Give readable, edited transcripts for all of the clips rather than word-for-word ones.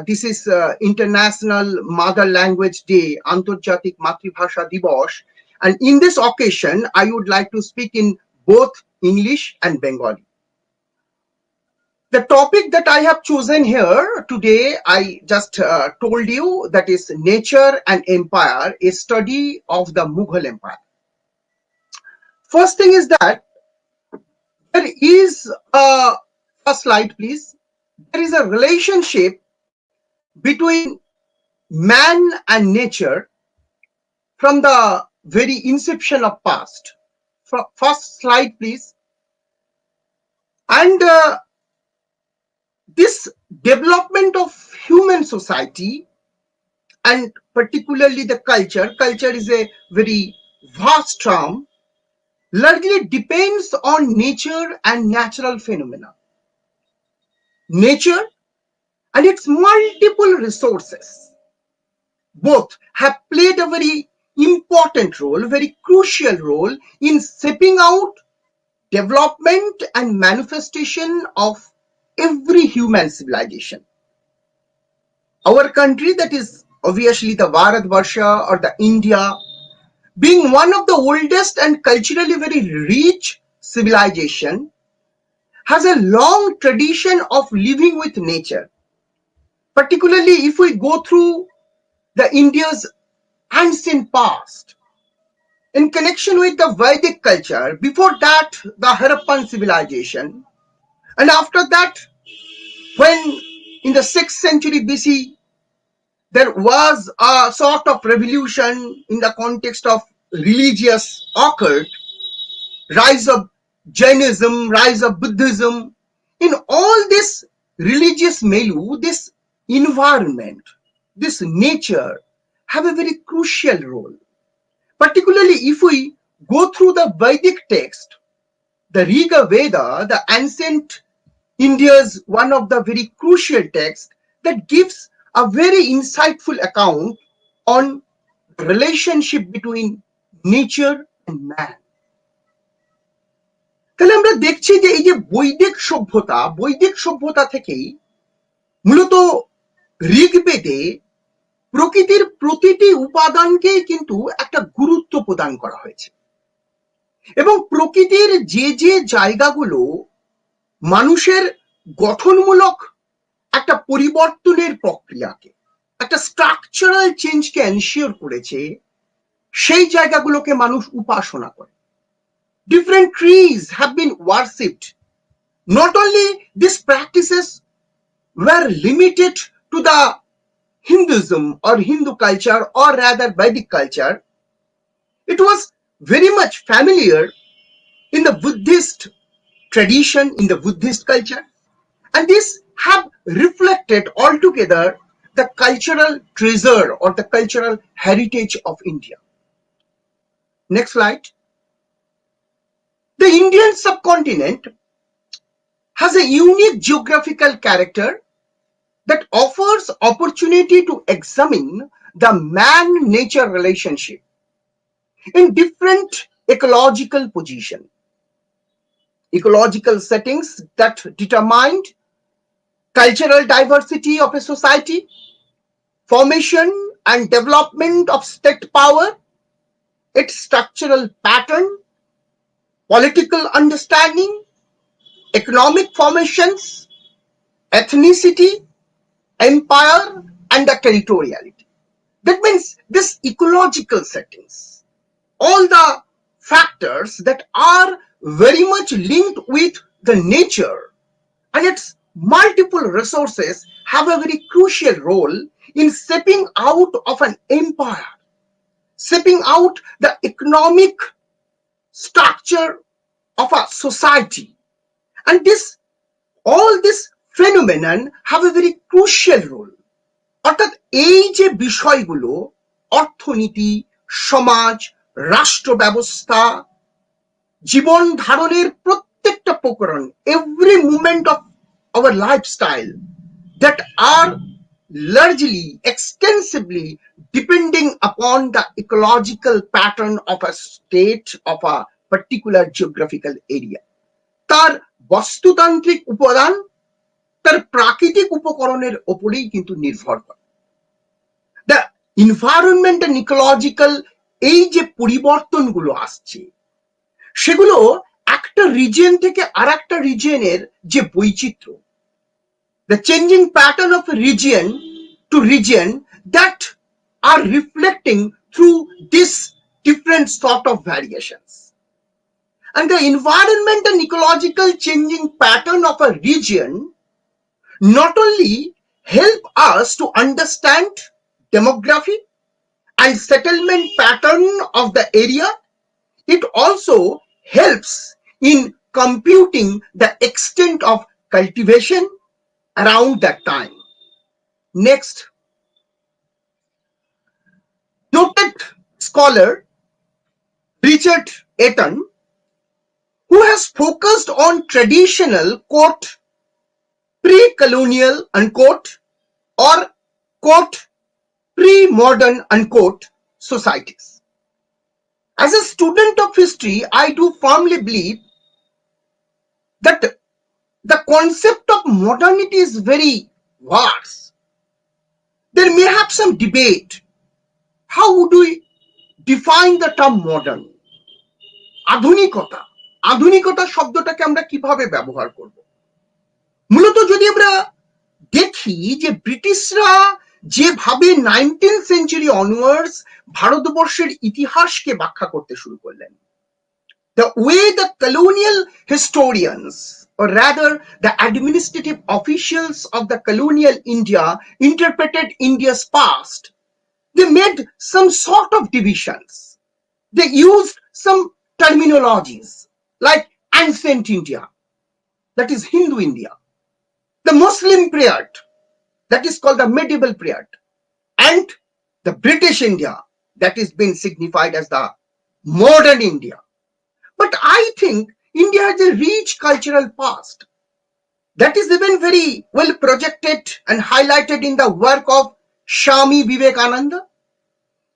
This is International Mother Language Day, Antarjatik Matribhasha Dibosh. And in this occasion, I would like to speak in both English and Bengali. The topic that I have chosen here today, I just told you, that is Nature and Empire, a study of the Mughal Empire. First thing is that there is first slide, please. There is a relationship between man and nature from the very inception of past. First slide, please. And this development of human society, and particularly the culture is a very vast term, largely depends on nature and natural phenomena. Nature and its multiple resources both have played a very important role, very crucial role in shaping out development and manifestation of every human civilization. Our country, that is obviously the Bharatvarsha or the India, being one of the oldest and culturally very rich civilization, has a long tradition of living with nature. Particularly if we go through the India's ancient past, in connection with the Vedic culture, before that the Harappan civilization, and after that, when in the 6th century BC there was a sort of revolution in the context of religious occurred, rise of Jainism, rise of Buddhism. In all this religious milieu, this environment, this nature have a very crucial role. Particularly if we go through the Vedic text, the Riga Veda, the ancient India's one of the very crucial texts that gives a very insightful account on the relationship between nature and man. তাহলে আমরা দেখছি যে এই যে বৈদিক সভ্যতা থেকেই মূলত ঋগ্বেদে প্রকৃতির প্রতিটি উপাদানকেই কিন্তু একটা গুরুত্ব প্রদান করা হয়েছে, এবং প্রকৃতির যে যে জায়গাগুলো মানুষের গঠনমূলক একটা পরিবর্তনের প্রক্রিয়াকে, একটা স্ট্রাকচারাল চেঞ্জকে এনশিওর করেছে, সেই জায়গাগুলোকে মানুষ উপাসনা করে। Different trees have been worshipped. Not only these practices were limited to the Hinduism or Hindu culture, or rather Vedic culture, it was very much familiar in the Buddhist tradition, in the Buddhist culture, and this have reflected altogether the cultural treasure or the cultural heritage of India. Next slide. The Indian subcontinent has a unique geographical character that offers opportunity to examine the man-nature relationship in different ecological positions, ecological settings that determined cultural diversity of a society, formation and development of state power, its structural pattern, political understanding, economic formations, ethnicity, empire, and the territoriality. That means this ecological settings, all the factors that are very much linked with the nature and its multiple resources have a very crucial role in shaping out of an empire, shaping out the economic structure of a society. And all this phenomenon have a very crucial role. অর্থাৎ এই যে বিষয়গুলো, অর্থনীতি, সমাজ, রাষ্ট্র ব্যবস্থা, জীবন ধারণের প্রত্যেকটা প্রকরণ, every moment of our lifestyle, that are largely, extensively depending upon the ecological pattern of a state, of a particular geographical area. তার বাস্তুতান্ত্রিক উপাদান তার প্রাকৃতিক উপকরণের ওপরেই কিন্তু নির্ভর করে। দ্য এনভায়রনমেন্ট এন্ড ইকোলজিক্যাল এই যে পরিবর্তনগুলো আসছে সেগুলো একটা রিজিয়ন থেকে আর একটা রিজিয়নের যে বৈচিত্র্য, the changing pattern of a region to region that are reflecting through this different sort of variations. And the environment and ecological changing pattern of a region not only help us to understand demography and settlement pattern of the area, it also helps in computing the extent of cultivation around that time. Next, noted scholar Richard Eaton, who has focused on traditional quote pre-colonial unquote or quote pre-modern unquote societies. As a student of history, I do firmly believe that the concept of modernity is very vast. There may have some debate. How would we define the term modern? আধুনিকতা, আধুনিকতা শব্দটাকে আমরা কিভাবে ব্যবহার করব? মূলত যদি আমরা দেখি যে ব্রিটিশরা যেভাবে 19th century onwards ভারতবর্ষের ইতিহাসকে ব্যাখ্যা করতে শুরু করলেন, the way the colonial historians, or rather the administrative officials of the colonial India interpreted India's past, they made some sort of divisions. They used some terminologies like ancient India, that is Hindu India, the Muslim period, that is called the medieval period, and the British India, that is being signified as the modern India. But I think India has a rich cultural past that is even very well projected and highlighted in the work of Swami Vivekananda.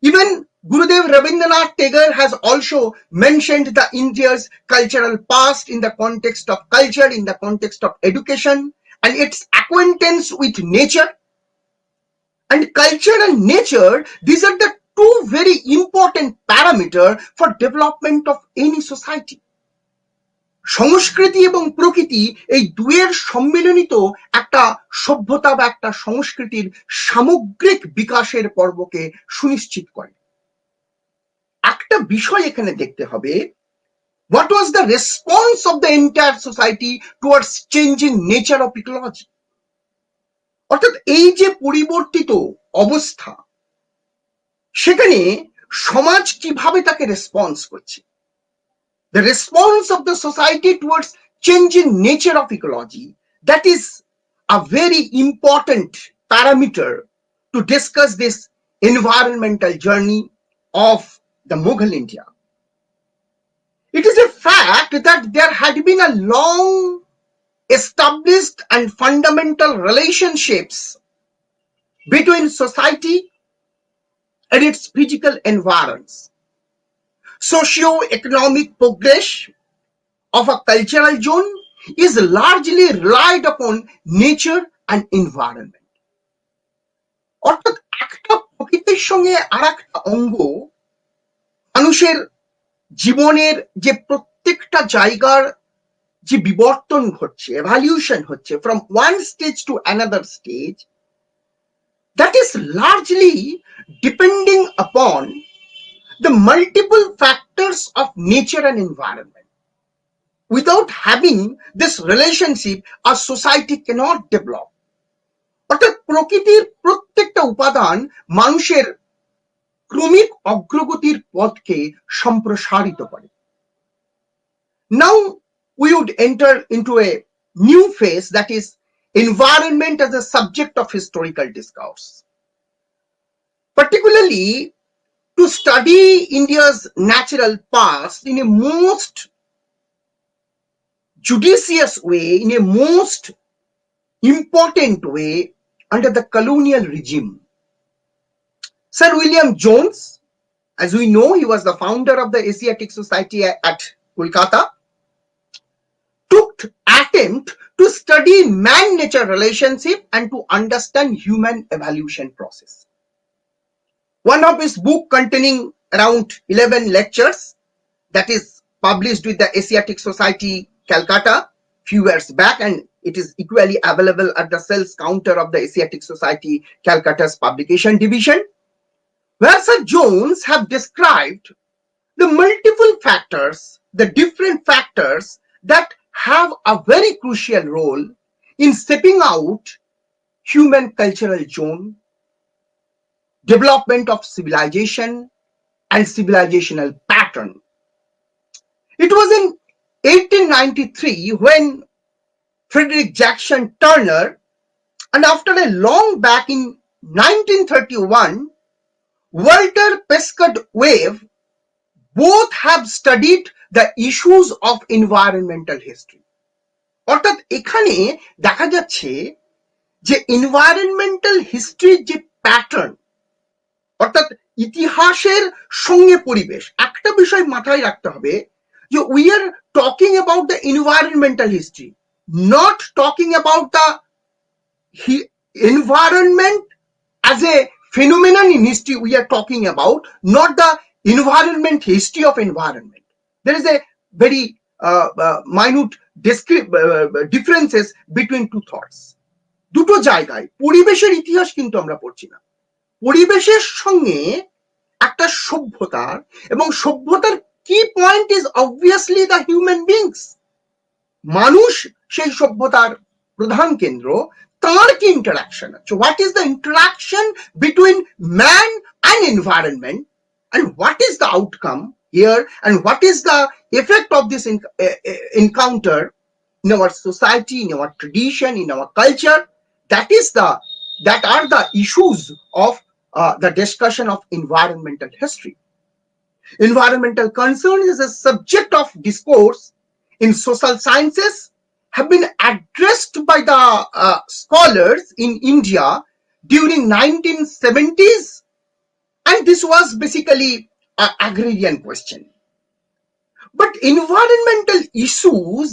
Even Gurudev Rabindranath Tagore has also mentioned the India's cultural past in the context of culture, in the context of education, and its acquaintance with nature. And culture and nature, these are the two very important parameters for development of any society. সংস্কৃতি এবং প্রকৃতি এই দুয়ের সম্মিলনিত একটা সভ্যতা বা একটা সংস্কৃতির সামগ্রিক বিকাশের পর্বকে সুনিশ্চিত করে। একটা বিষয় এখানে দেখতে হবে, what was the response of the entire society towards changing nature of ecology? অর্থাৎ এই যে পরিবর্তিত অবস্থা, সেখানে সমাজ কিভাবে তাকে রেসপন্স করছে? The response of the society towards changing nature of ecology, that is a very important parameter to discuss this environmental journey of the Mughal India. It is a fact that there had been a long established and fundamental relationships between society and its physical environs. Socio-economic progress of a cultural zone is largely relied upon nature and environment. অর্থাৎ একটা প্রকৃতির সঙ্গে আর একটা অঙ্গ মানুষের জীবনের যে প্রত্যেকটা জায়গার যে বিবর্তন ঘটছে, এভলিউশন হচ্ছে from one stage to another stage, that is largely depending upon the multiple factors of nature and environment. Without having this relationship, a society cannot develop. অর্থাৎ প্রকৃতির প্রত্যেকটা উপাদান মানুষের ক্রমিক অগ্রগতির পথকে সম্প্রসারিত করে। Now we would enter into a new phase, that is environment as a subject of historical discourse. Particularly to study India's natural past in a most judicious way, in a most important way under the colonial regime. Sir William Jones, as we know, he was the founder of the Asiatic Society at Kolkata, took attempt to study man-nature relationship and to understand human evolution process. One of his book containing around 11 lectures that is published with the Asiatic Society, Calcutta, few years back, and it is equally available at the sales counter of the Asiatic Society, Calcutta's publication division, where Sir Jones have described the multiple factors, the different factors that have a very crucial role in stepping out human cultural zone, development of civilization and civilizational pattern. It was in 1893 when Frederick Jackson Turner, and after a long back in 1931, Walter Prescott Wave, both have studied the issues of environmental history. অর্থাৎ এখানে দেখা যাচ্ছে যে environmental হিস্ট্রির যে pattern, অর্থাৎ ইতিহাসের সঙ্গে পরিবেশ, একটা বিষয় মাথায় রাখতে হবে যে we are talking about the environmental history, not talking about the environment as a phenomenon in history. We are talking about not the environment history of environment. There is a very minute differences between two thoughts. দুটো জায়গায় পরিবেশের ইতিহাস কিন্তু আমরা পড়ছি না, পরিবেশের সঙ্গে একটা সভ্যতার, এবং সভ্যতার কি point is obviously the human beings, মানুষ সেই সভ্যতার প্রধান কেন্দ্র, তার কি ইন্টারাকশন আছে, what is the interaction between man and environment, and what is the outcome here, and what is the effect of this encounter in our society, in our tradition, in our culture. That are the issues of the discussion of environmental history. Environmental concern is a subject of discourse in social sciences, have been addressed by the scholars in India during 1970s, and this was basically an agrarian question. But environmental issues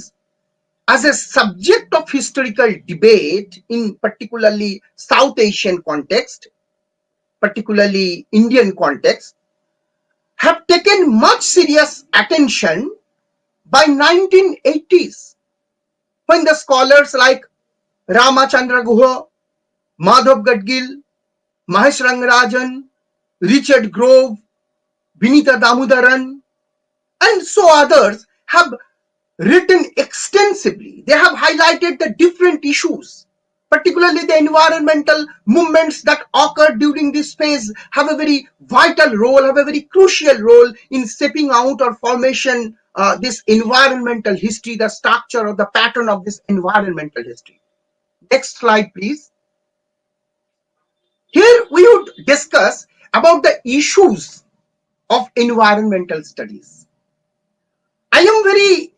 as a subject of historical debate in particularly South Asian context, particularly Indian context, have taken much serious attention by 1980s, when the scholars like Ramachandra Guha, Madhav Gadgil, Mahesh Rangarajan, Richard Grove, Vinita Damodaran, and so others have written extensively. They have highlighted the different issues, particularly the environmental movements that occurred during this phase have a very vital role, have a very crucial role in stepping out or formation this environmental history, the structure or the pattern of this environmental history. Next slide, please. Here we would discuss about the issues of environmental studies. I am very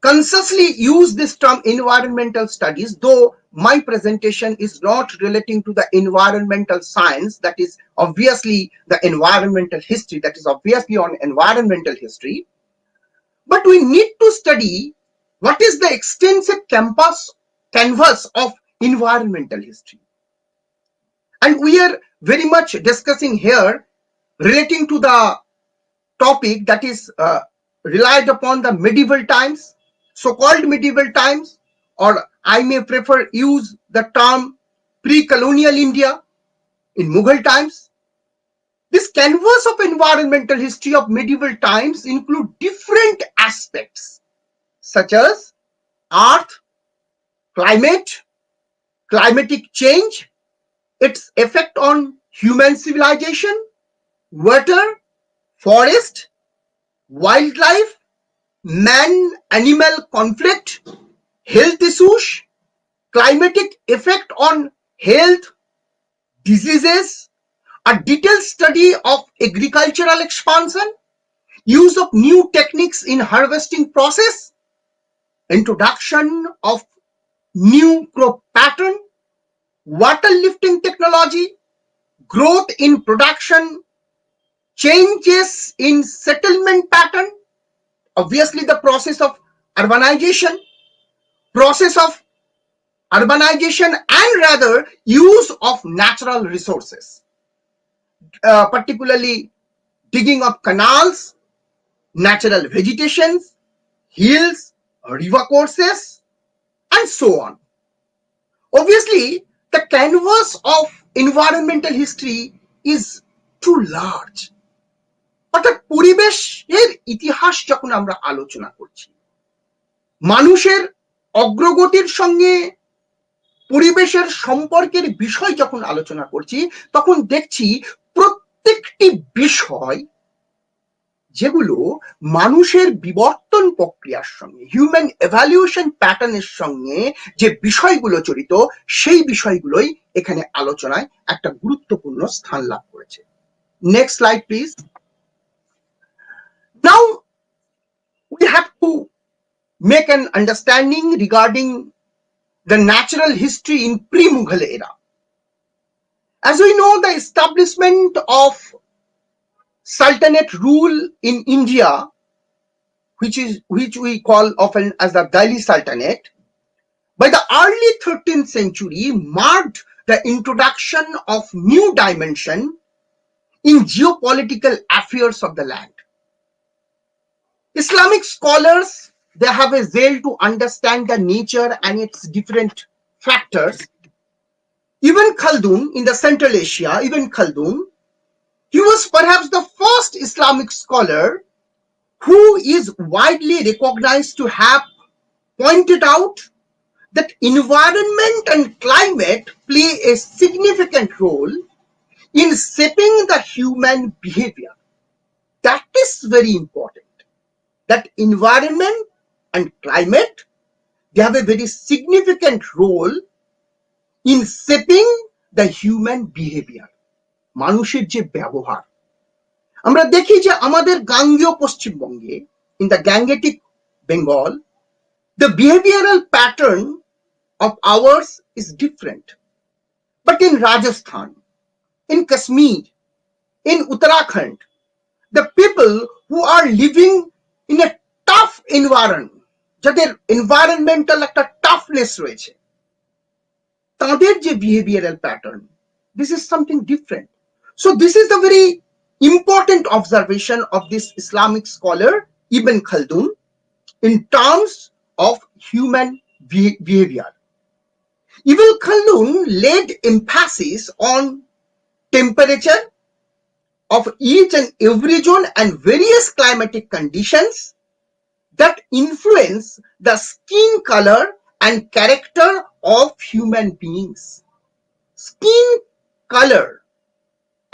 consciously use this term environmental studies, though my presentation is not relating to the environmental science, that is obviously the environmental history, that is obviously on environmental history. But we need to study what is the extensive canvas of environmental history. And we are very much discussing here relating to the topic that is relied upon the medieval times, so-called medieval times, or I may prefer use the term pre-colonial India in Mughal times. This canvas of environmental history of medieval times include different aspects such as earth, climate, climatic change, its effect on human civilization, water, forest, wildlife, man-animal conflict, health issues, climatic effect on health, diseases, a detailed study of agricultural expansion, use of new techniques in harvesting process, introduction of new crop pattern, water lifting technology, growth in production, changes in settlement pattern, obviously the process of urbanization, process of urbanization and rather use of natural resources, particularly digging of canals, natural vegetations, hills, river courses, and so on. Obviously, the canvas of environmental history is too large. অর্থাৎ পরিবেশের ইতিহাস যখন আমরা আলোচনা করছি, মানুষের অগ্রগতির সঙ্গে পরিবেশের সম্পর্কের বিষয় যখন আলোচনা করছি, তখন দেখছি প্রত্যেকটি বিষয় যেগুলো মানুষের বিবর্তন প্রক্রিয়ার সঙ্গে, হিউম্যান এভলিউশন প্যাটার্নের সঙ্গে যে বিষয়গুলো জড়িত, সেই বিষয়গুলোই এখানে আলোচনায় একটা গুরুত্বপূর্ণ স্থান লাভ করেছে। Next slide please. Now we have to make an understanding regarding the natural history in pre-Mughal era. As we know, the establishment of Sultanate rule in India, which we call often as the Delhi Sultanate, by the early 13th century marked the introduction of new dimension in geopolitical affairs of the land. Islamic scholars, they have a zeal to understand the nature and its different factors. Ibn Khaldun in the Central Asia, Ibn Khaldun, he was perhaps the first Islamic scholar who is widely recognized to have pointed out that environment and climate play a significant role in shaping the human behavior. That is very important. That environment and climate, they have a very significant role in shaping the human behavior. মানুষের যে ব্যবহার, আমরা দেখি যে আমাদের গাঙ্গেয় পশ্চিমবঙ্গে, in the Gangetic Bengal, the behavioral pattern of ours is different. But in Rajasthan, in Kashmir, in Uttarakhand, the people who are living in a tough environment, যাদের environmental একটা toughness রয়েছে, তাদের যে behavioral pattern, this is something different. So this is the very important observation of this Islamic scholar Ibn Khaldun in terms of human behavior. Ibn Khaldun laid emphasis on temperature of each and every zone and various climatic conditions that influence the skin color and character of human beings. Skin color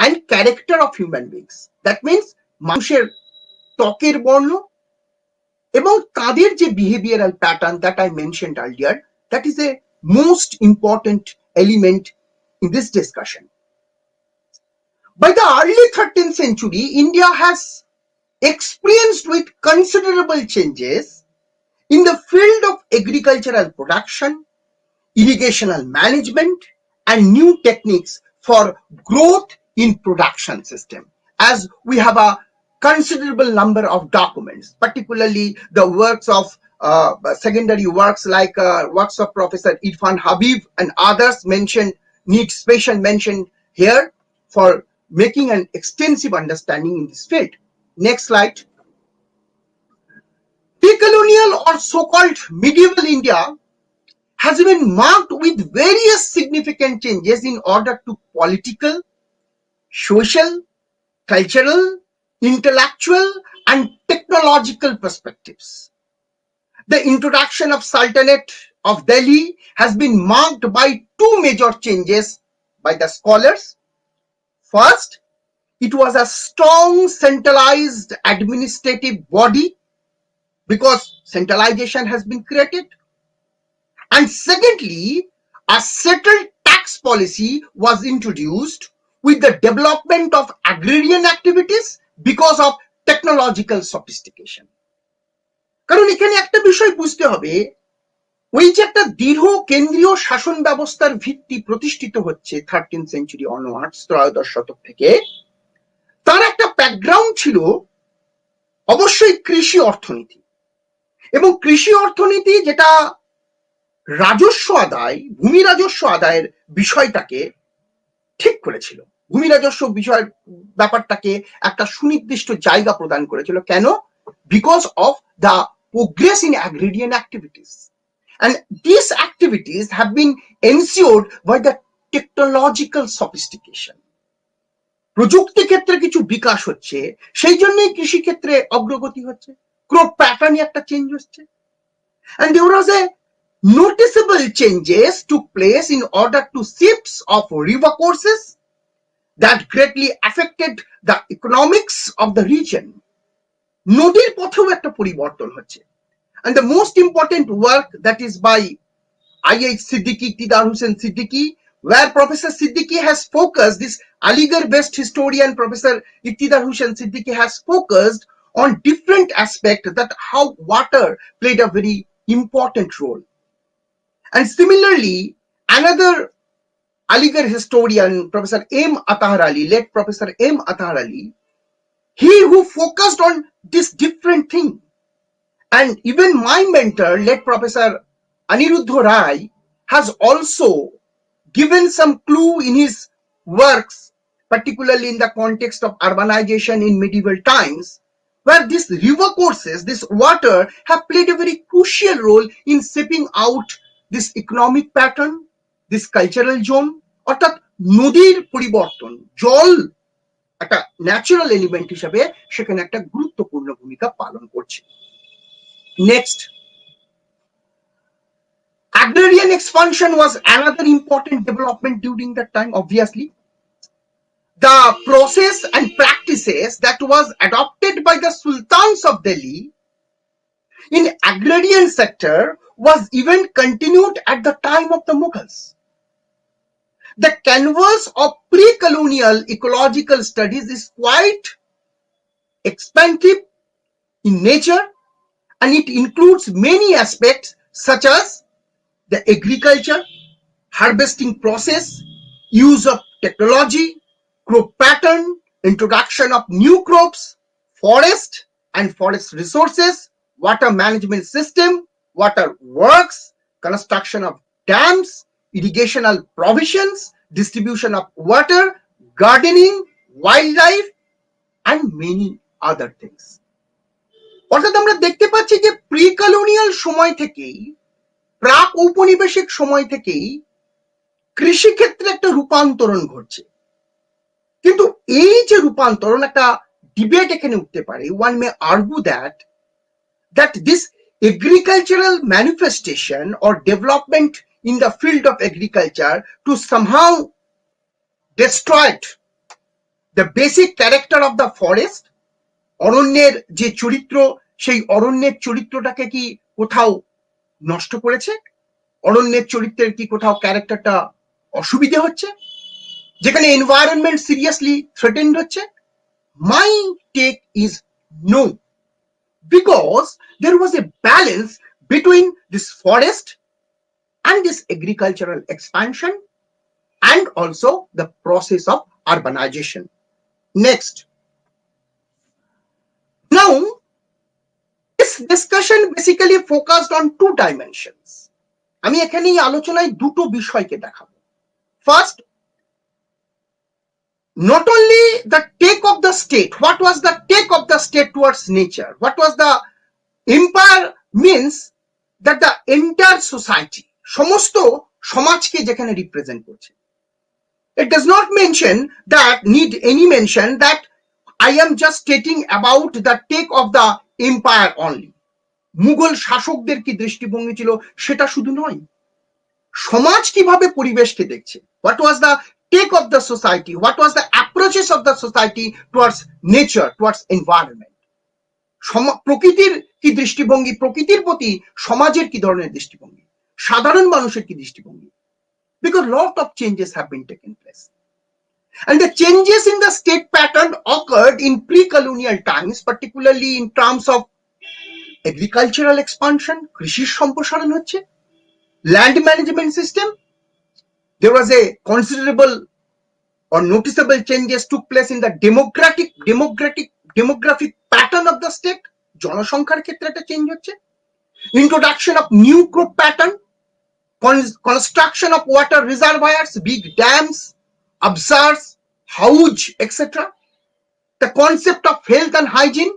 and character of human beings. That means মানুষের ত্বকের বর্ণ এবং তাদের যে behavioral pattern that I mentioned earlier, that is a most important element in this discussion. By the early 13th century, India has experienced with considerable changes in the field of agricultural production, irrigational management, and new techniques for growth in production system. As we have a considerable number of documents, particularly the works of secondary works like works of Professor Irfan Habib and others mentioned, need special mention here for making an extensive understanding in this field. Next slide. Pre-colonial or so-called medieval India has been marked with various significant changes in order to political, social, cultural, intellectual, and technological perspectives. The introduction of Sultanate of Delhi has been marked by two major changes by the scholars. First, it was a strong centralized administrative body because centralization has been created. And secondly, a settled tax policy was introduced with the development of agrarian activities because of technological sophistication. কারণ এখানে একটা বিষয় বুঝতে হবে, ওই যে একটা দৃঢ় কেন্দ্রীয় শাসন ব্যবস্থার ভিত্তি প্রতিষ্ঠিত হচ্ছে 13th century onwards, ত্রয়োদশ শতক থেকে, তার একটা ব্যাকগ্রাউন্ড ছিল অবশ্যই কৃষি অর্থনীতি। এবং কৃষি অর্থনীতি যেটা রাজস্ব আদায়, ভূমি রাজস্ব আদায়ের বিষয়টাকে ঠিক করেছিল, ভূমি রাজস্ব বিষয় ব্যাপারটাকে একটা সুনির্দিষ্ট জায়গা প্রদান করেছিল। কেন? Because of the progress in agrarian activities, and these activities have been ensured by the technological sophistication. প্রযুক্তি ক্ষেত্রে কিছু বিকাশ হচ্ছে, সেই জন্যই কৃষি ক্ষেত্রে অগ্রগতি হচ্ছে, ক্রপ প্যাটার্নে একটা চেঞ্জ হচ্ছে, and there was a noticeable changes took place in order to shifts of river courses that greatly affected the economics of the region. নদীর পথেও একটা পরিবর্তন হচ্ছে, and the most important work that is by I.H. Siddiqui, Iqtidar Hussain Siddiqui, where Professor Siddiqui has focused, this Aligarh-based historian Professor Iqtidar Hussain Siddiqui has focused on different aspects that how water played a very important role. And similarly, another Aligarh historian, Professor M. Atahar Ali, late Professor M. Atahar Ali, he who focused on this different thing. And even my mentor, late Professor Aniruddha Rai, has also given some clue in his works, particularly in the context of urbanization in medieval times, where these river courses, this water, have played a very crucial role in shaping out this economic pattern, this cultural zone, অর্থাৎ নদীর পরিবর্তন, জল একটা natural element হিসেবে সেখানে একটা গুরুত্বপূর্ণ ভূমিকা পালন করছে। Next, agrarian expansion was another important development during that time. Obviously, the process and practices that was adopted by the sultans of Delhi in agrarian sector was even continued at the time of the Mughals. The canvas of pre-colonial ecological studies is quite expansive in nature, and it includes many aspects such as the agriculture, harvesting process, use of technology, crop pattern, introduction of new crops, forest and forest resources, water management system, water works, construction of dams, irrigational provisions, distribution of water, gardening, wildlife, and many other things. অর্থাৎ আমরা দেখতে পাচ্ছি যে pre colonial সময় থেকেই, প্রাক ঔপনিবেশিক সময় থেকেই কৃষিক্ষেত্রে একটা রূপান্তরণ ঘটছে। কিন্তু এই যে রূপান্তরণ, একটা ডিবেট এখানে উঠতে পারে, one may argue that this agricultural manifestation or development in the field of agriculture to somehow destroyed the basic character of the forest, অরণ্যের যে চরিত্র, সেই অরণ্যের চরিত্রটাকে কি কোথাও নষ্ট করেছে, অরণ্যের চরিত্রের কি কোথাও ক্যারেক্টারটা অসুবিধে হচ্ছে, যেখানে এনভায়রনমেন্ট সিরিয়াসলি থ্রেটেন্ড হচ্ছে? My take is no, because there was a balance between this forest and this agricultural expansion and also the process of urbanization. Next, now this discussion basically focused on two dimensions. আমি এখানে এই আলোচনায় দুটো বিষয়কে দেখাবো। First, not only the take of the state, what was the take of the state towards nature, what was the empire, means that the entire society, সমস্ত সমাজকে যেখানে রিপ্রেজেন্ট করছে। It does not mention that, need any mention that I am just stating about the take of the empire only. Mughal শাসকদের কি দৃষ্টিভঙ্গি ছিল সেটা শুধু নয়, সমাজ কিভাবে পরিবেশকে দেখছে, what was the take of the society, what was the approaches of the society towards nature, towards environment, প্রকৃতির কি দৃষ্টিভঙ্গি, প্রকৃতির প্রতি সমাজের কি ধরনের দৃষ্টিভঙ্গি, সাধারণ মানুষের কি দৃষ্টিভঙ্গি, because lot of changes have been taken place. And the changes in the state pattern occurred in pre-colonial times, particularly in terms of agricultural expansion, কৃষির সম্প্রসারণ হচ্ছে, land management system, there was a considerable or noticeable changes took place in the demographic pattern of the state, জনসংখ্যার ক্ষেত্রে একটা change হচ্ছে, introduction of new crop pattern, construction of water reservoirs, big dams, absars, hauj, etc. The concept of health and hygiene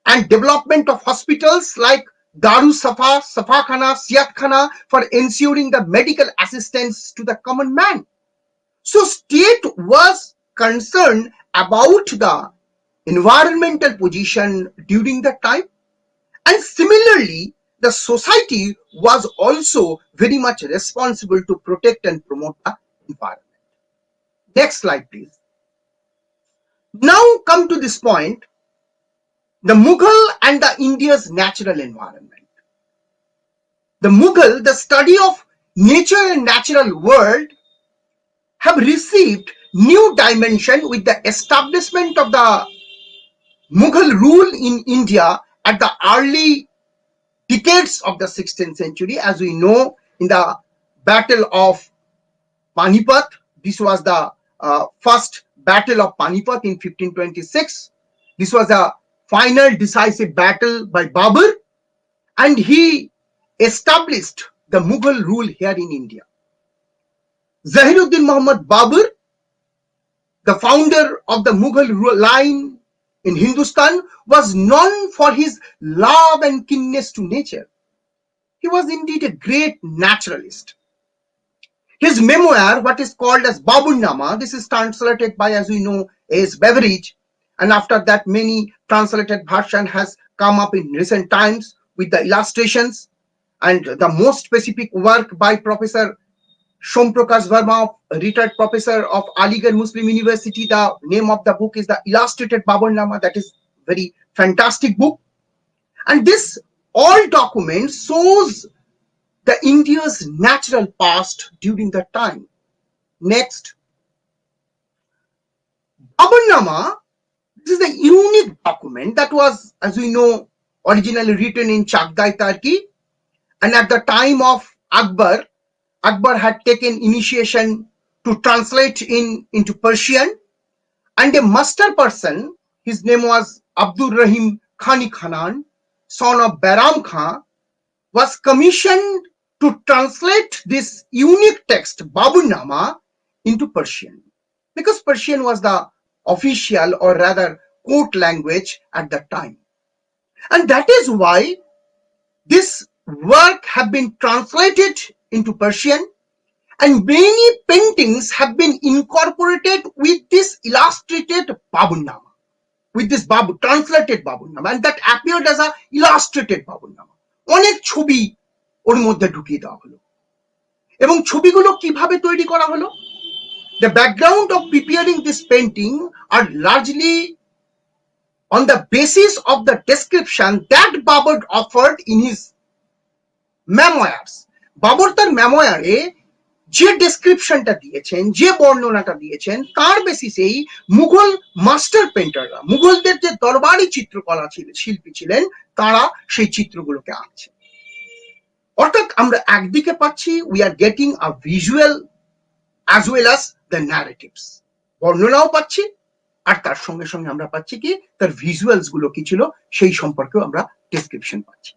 and development of hospitals like Daru Safa, Safakhana, Siatkhana for ensuring the medical assistance to the common man. So state was concerned about the environmental position during that time, and similarly the society was also very much responsible to protect and promote the environment. Next slide, please. Now come to this point, the Mughal and the India's natural environment. The Mughal, the study of nature and natural world, have received new dimension with the establishment of the Mughal rule in India at the early decades of the 16th century. As we know, in the Battle of Panipat, this was the first Battle of Panipat in 1526. This was a final decisive battle by Babur, and he established the Mughal rule here in India. Zahiruddin Muhammad Babur, the founder of the Mughal line in Hindustan, was known for his love and keenness to nature. He was indeed a great naturalist. His memoir, what is called as Baburnama, this is translated by, as we know, A.S. Beveridge, and after that many translated version has come up in recent times with the illustrations, and the most specific work by Professor Somprakash Verma, retired professor of Aligarh Muslim University. The name of the book is the Illustrated Baburnama. That is very fantastic book. And this all document shows the India's natural past during that time. Next. Baburnama, this is a unique document that was, as we know, originally written in Chagdai, Turkey. And at the time of Akbar, Akbar had taken initiation to translate into Persian, and a master person, his name was Abdul Rahim Khani Khanan, son of Bairam Khan, was commissioned to translate this unique text, Baburnama, into Persian, because Persian was the official or rather court language at that time. And that is why this work have been translated into Persian, and many paintings have been incorporated with this illustrated Baburnama, with this translated Baburnama, and that appeared as a illustrated Baburnama. অনেক ছবি ওর মধ্যে ঢুকিয়ে দেওয়া হলো, এবং ছবিগুলো কিভাবে তৈরি করা হলো? The background of preparing this painting are largely on the basis of the description that Babur offered in his memoirs. Babur তার মেমোয়ারে যে ডেসক্রিপশনটা দিয়েছেন, যে বর্ণনাটা দিয়েছেন, তার বেসিসেই মুঘল মাস্টার পেন্টাররা, মুঘলদের যে দরবারি চিত্রকলা শিল্পী ছিলেন, তারা সেই চিত্রগুলোকে আঁকছেন। অর্থাৎ আমরা একদিকে পাচ্ছি we are getting a visual as well as the narratives, বর্ণনাও পাচ্ছি, আর তার সঙ্গে সঙ্গে আমরা পাচ্ছি কি তার ভিজুয়ালস গুলো কি ছিল সেই সম্পর্কেও আমরা ডেসক্রিপশন পাচ্ছি।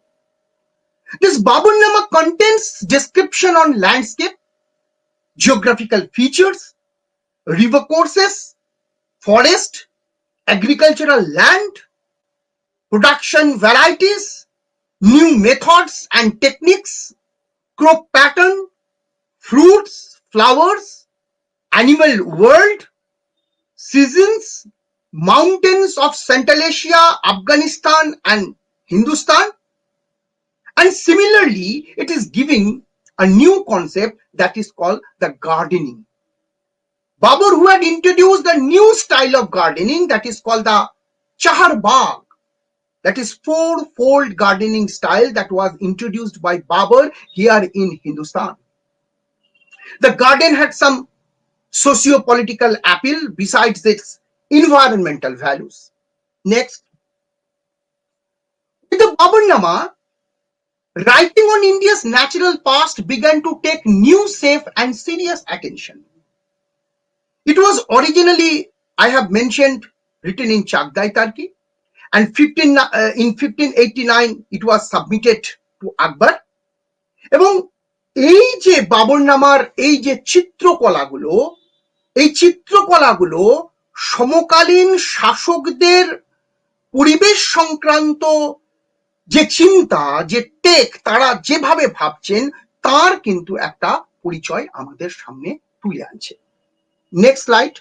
This Baburnama contains description on landscape, geographical features, river courses, forest, agricultural land, production varieties, new methods and techniques, crop pattern, fruits, flowers, animal world, seasons, mountains of Central Asia, Afghanistan and Hindustan. And similarly, it is giving a new concept that is called the gardening. Babur, who had introduced the new style of gardening that is called the Chahar Bagh, that is four-fold gardening style that was introduced by Babur here in Hindustan. The garden had some socio-political appeal besides its environmental values. Next. With the Baburnama, writing on India's natural past began to take new, safe and serious attention. It was originally, I have mentioned, written in Chagdai, Turkey, and in 1589 it was submitted to Akbar. এবং এই যে বাবরনামার এই যে চিত্রকলাগুলো, এই চিত্রকলাগুলো সমকালীন শাসকদের পরিবেশ সংক্রান্ত যে চিন্তা, যে টেক, তারা যেভাবে ভাবছেন তার কিন্তু একটা পরিচয় আমাদের সামনে তুলে আনছে। Next slide.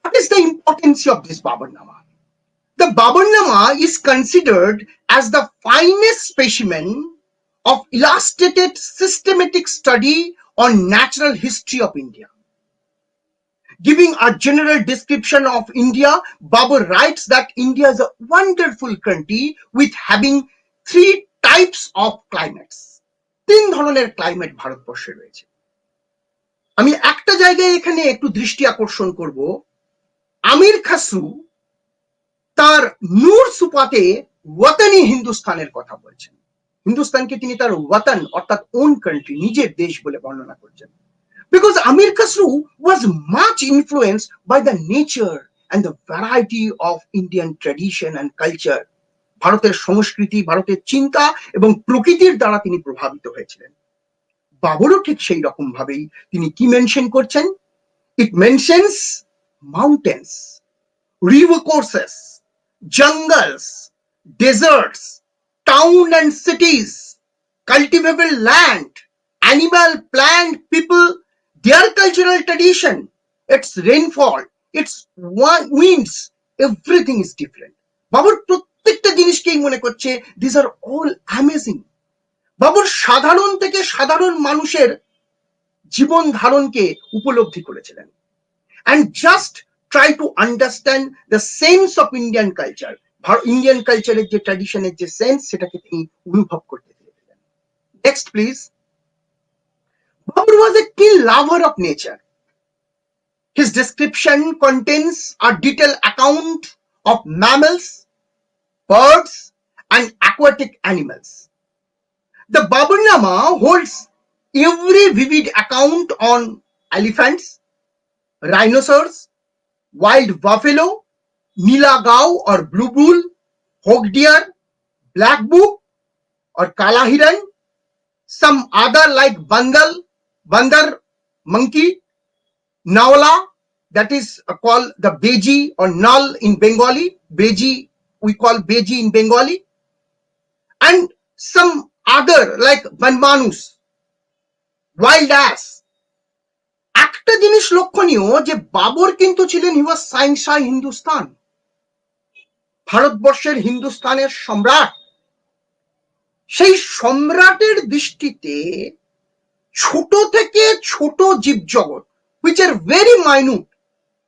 What is the importance of this Baburnama? The Baburnama is considered as the finest specimen of illustrated systematic study on natural history of India. Giving a general description of India, Babur writes that India is a wonderful country with having 3 types of climates. 3 ধরনের climate ভারতবর্ষে রয়েছে। আমি একটা জায়গায় এখানে একটু দৃষ্টি আকর্ষণ করব। আমির খসরু তার নূর সুপাতে ওয়াতানি হিন্দুস্তানের কথা বলছেন। হিন্দুস্তানকে তিনি তার ওয়াতান অর্থাৎ ওন কান্ট্রি, নিজের দেশ বলে বর্ণনা করছেন। Because Amir Khusro was much influenced by the nature and the variety of Indian tradition and culture. ভারতের সংস্কৃতি, ভারতের চিন্তা এবং প্রকৃতির দ্বারা তিনি প্রভাবিত হয়েছিলেন। বাবরও ঠিক সেই রকম ভাবেই তিনি কি মেনশন করছেন? It mentions mountains, river courses, jungles, deserts, town and cities, cultivable land, animal, plant, people, their cultural tradition, its rainfall, its winds, everything is different. Babur প্রত্যেকটা জিনিসকেই মনে করছে these are all amazing. Babur সাধারণ থেকে সাধারণ মানুষের জীবন ধারণকে উপলব্ধি করেছিলেন and just try to understand the sense of Indian culture. Indian কালচারের যে ট্র্যাডিশনের যে সেন্স, সেটাকে তিনি অনুভব করতে পেরেছিলেন। Next please. Babur was a keen lover of nature. His description contains a detailed account of mammals, birds, and aquatic animals. The Baburnama holds every vivid account on elephants, rhinoceros, wild buffalo, Nila Gau or blue bull, hog deer, black book or Kala Hiran, some other like bandar monkey, naula, that is called the beji or null in Bengali, beji we call beji in Bengali, and some other like banmanus, wild ass. একটা জিনিস লক্ষণীয় যে বাবর কিন্তু ছিলেন হি ওয়াজ সাইনসাই হিন্দুস্তান, ভারতবর্ষের হিন্দুস্তানের সম্রাট। সেই সম্রাটের দৃষ্টিতে ছোট থেকে ছোট জীবজগৎ which are very minute,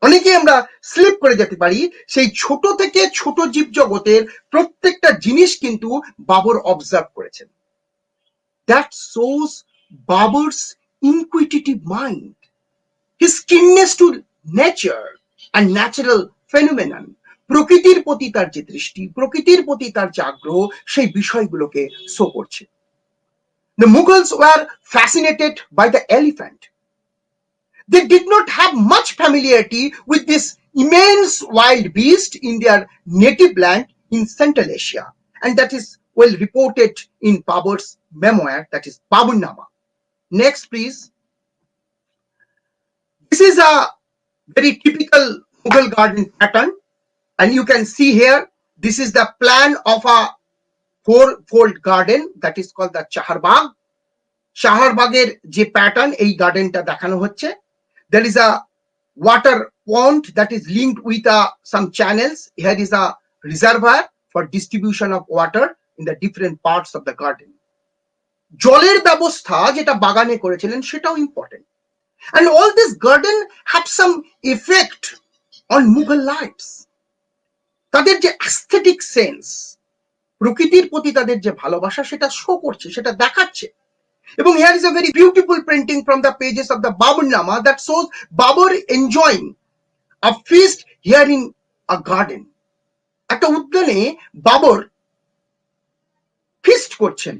অনেকে আমরা স্লিপ করে যেতে পারি, সেই ছোট থেকে ছোট জীবজগতের প্রত্যেকটা জিনিস কিন্তু বাবর অবজার্ভ করেছেন। That shows Babur's inquisitive mind, his keenness to nature and natural phenomenon. প্রকৃতির প্রতি তার যে দৃষ্টি, প্রকৃতির প্রতি তার যে আগ্রহ, সেই বিষয়গুলোকে শো করছে। The Mughals were fascinated by the elephant. They did not have much familiarity with this immense wild beast in their native land in Central Asia, and that is well reported in Babur's memoir, that is Baburnama. Next, please. This is a very typical Mughal garden pattern, and you can see here, this is the plan of a 4-fold garden that is called the Chaharbagh. Chaharbagher যে pattern, এই গার্ডেনটা দেখানো হচ্ছে। There is a water pond that is linked with some channels. Here is a reservoir for distribution of water in the different parts of the garden. জলের ব্যবস্থা যেটা বাগানে করেছিলেন সেটাও important. And all this garden had some effect on Mughal lives. তাদের যে aesthetic sense, প্রকৃতির প্রতি তাদের যে ভালোবাসা, সেটা শো করছে, সেটা দেখাচ্ছে। এবং here is a very beautiful printing from the pages of the Baburnama that shows Babur enjoying a feast here in a garden. একটা উদ্যানে বাবর ফিস্ট করছেন,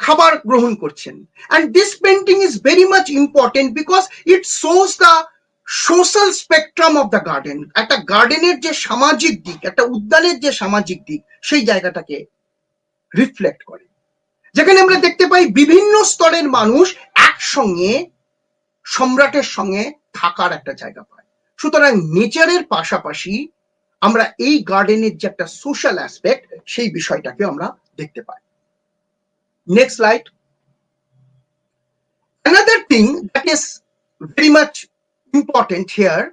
খাবার গ্রহণ করছেন। And this painting is very much important because it shows the social spectrum of the garden. একটা গার্ডেনের যে সামাজিক দিক, একটা উদ্যানের যে সামাজিক দিক, সেই জায়গাটাকে রিফ্লেক্ট করে। যেখানে আমরা দেখতে পাই বিভিন্ন স্তরের মানুষ একসঙ্গে সম্রাটের সঙ্গে থাকার একটা জায়গা পায়। সুতরাং নেচারের পাশাপাশি আমরা এই গার্ডেনের যে একটা সোশ্যাল অ্যাসপেক্ট সেই বিষয়টাকে আমরা দেখতে পাই। Next slide. Another thing that is very much important here,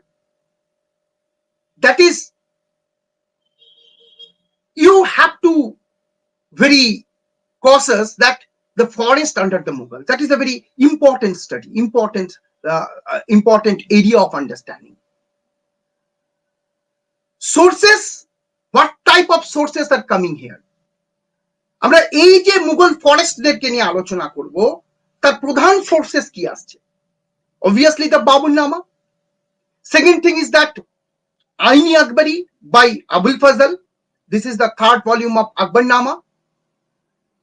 that is you have to very cautious that the forest under the Mughal, that is a very important study, important area of understanding. Sources, what type of sources are coming here? আমরা এই যে মুঘল ফরেস্টদেরকে নিয়ে আলোচনা করব, তার প্রধান sources কি আসছে? Obviously the Baburnama. Second thing is that Aini Akbari by Abul Fazl. This is the third volume of Akbarnama.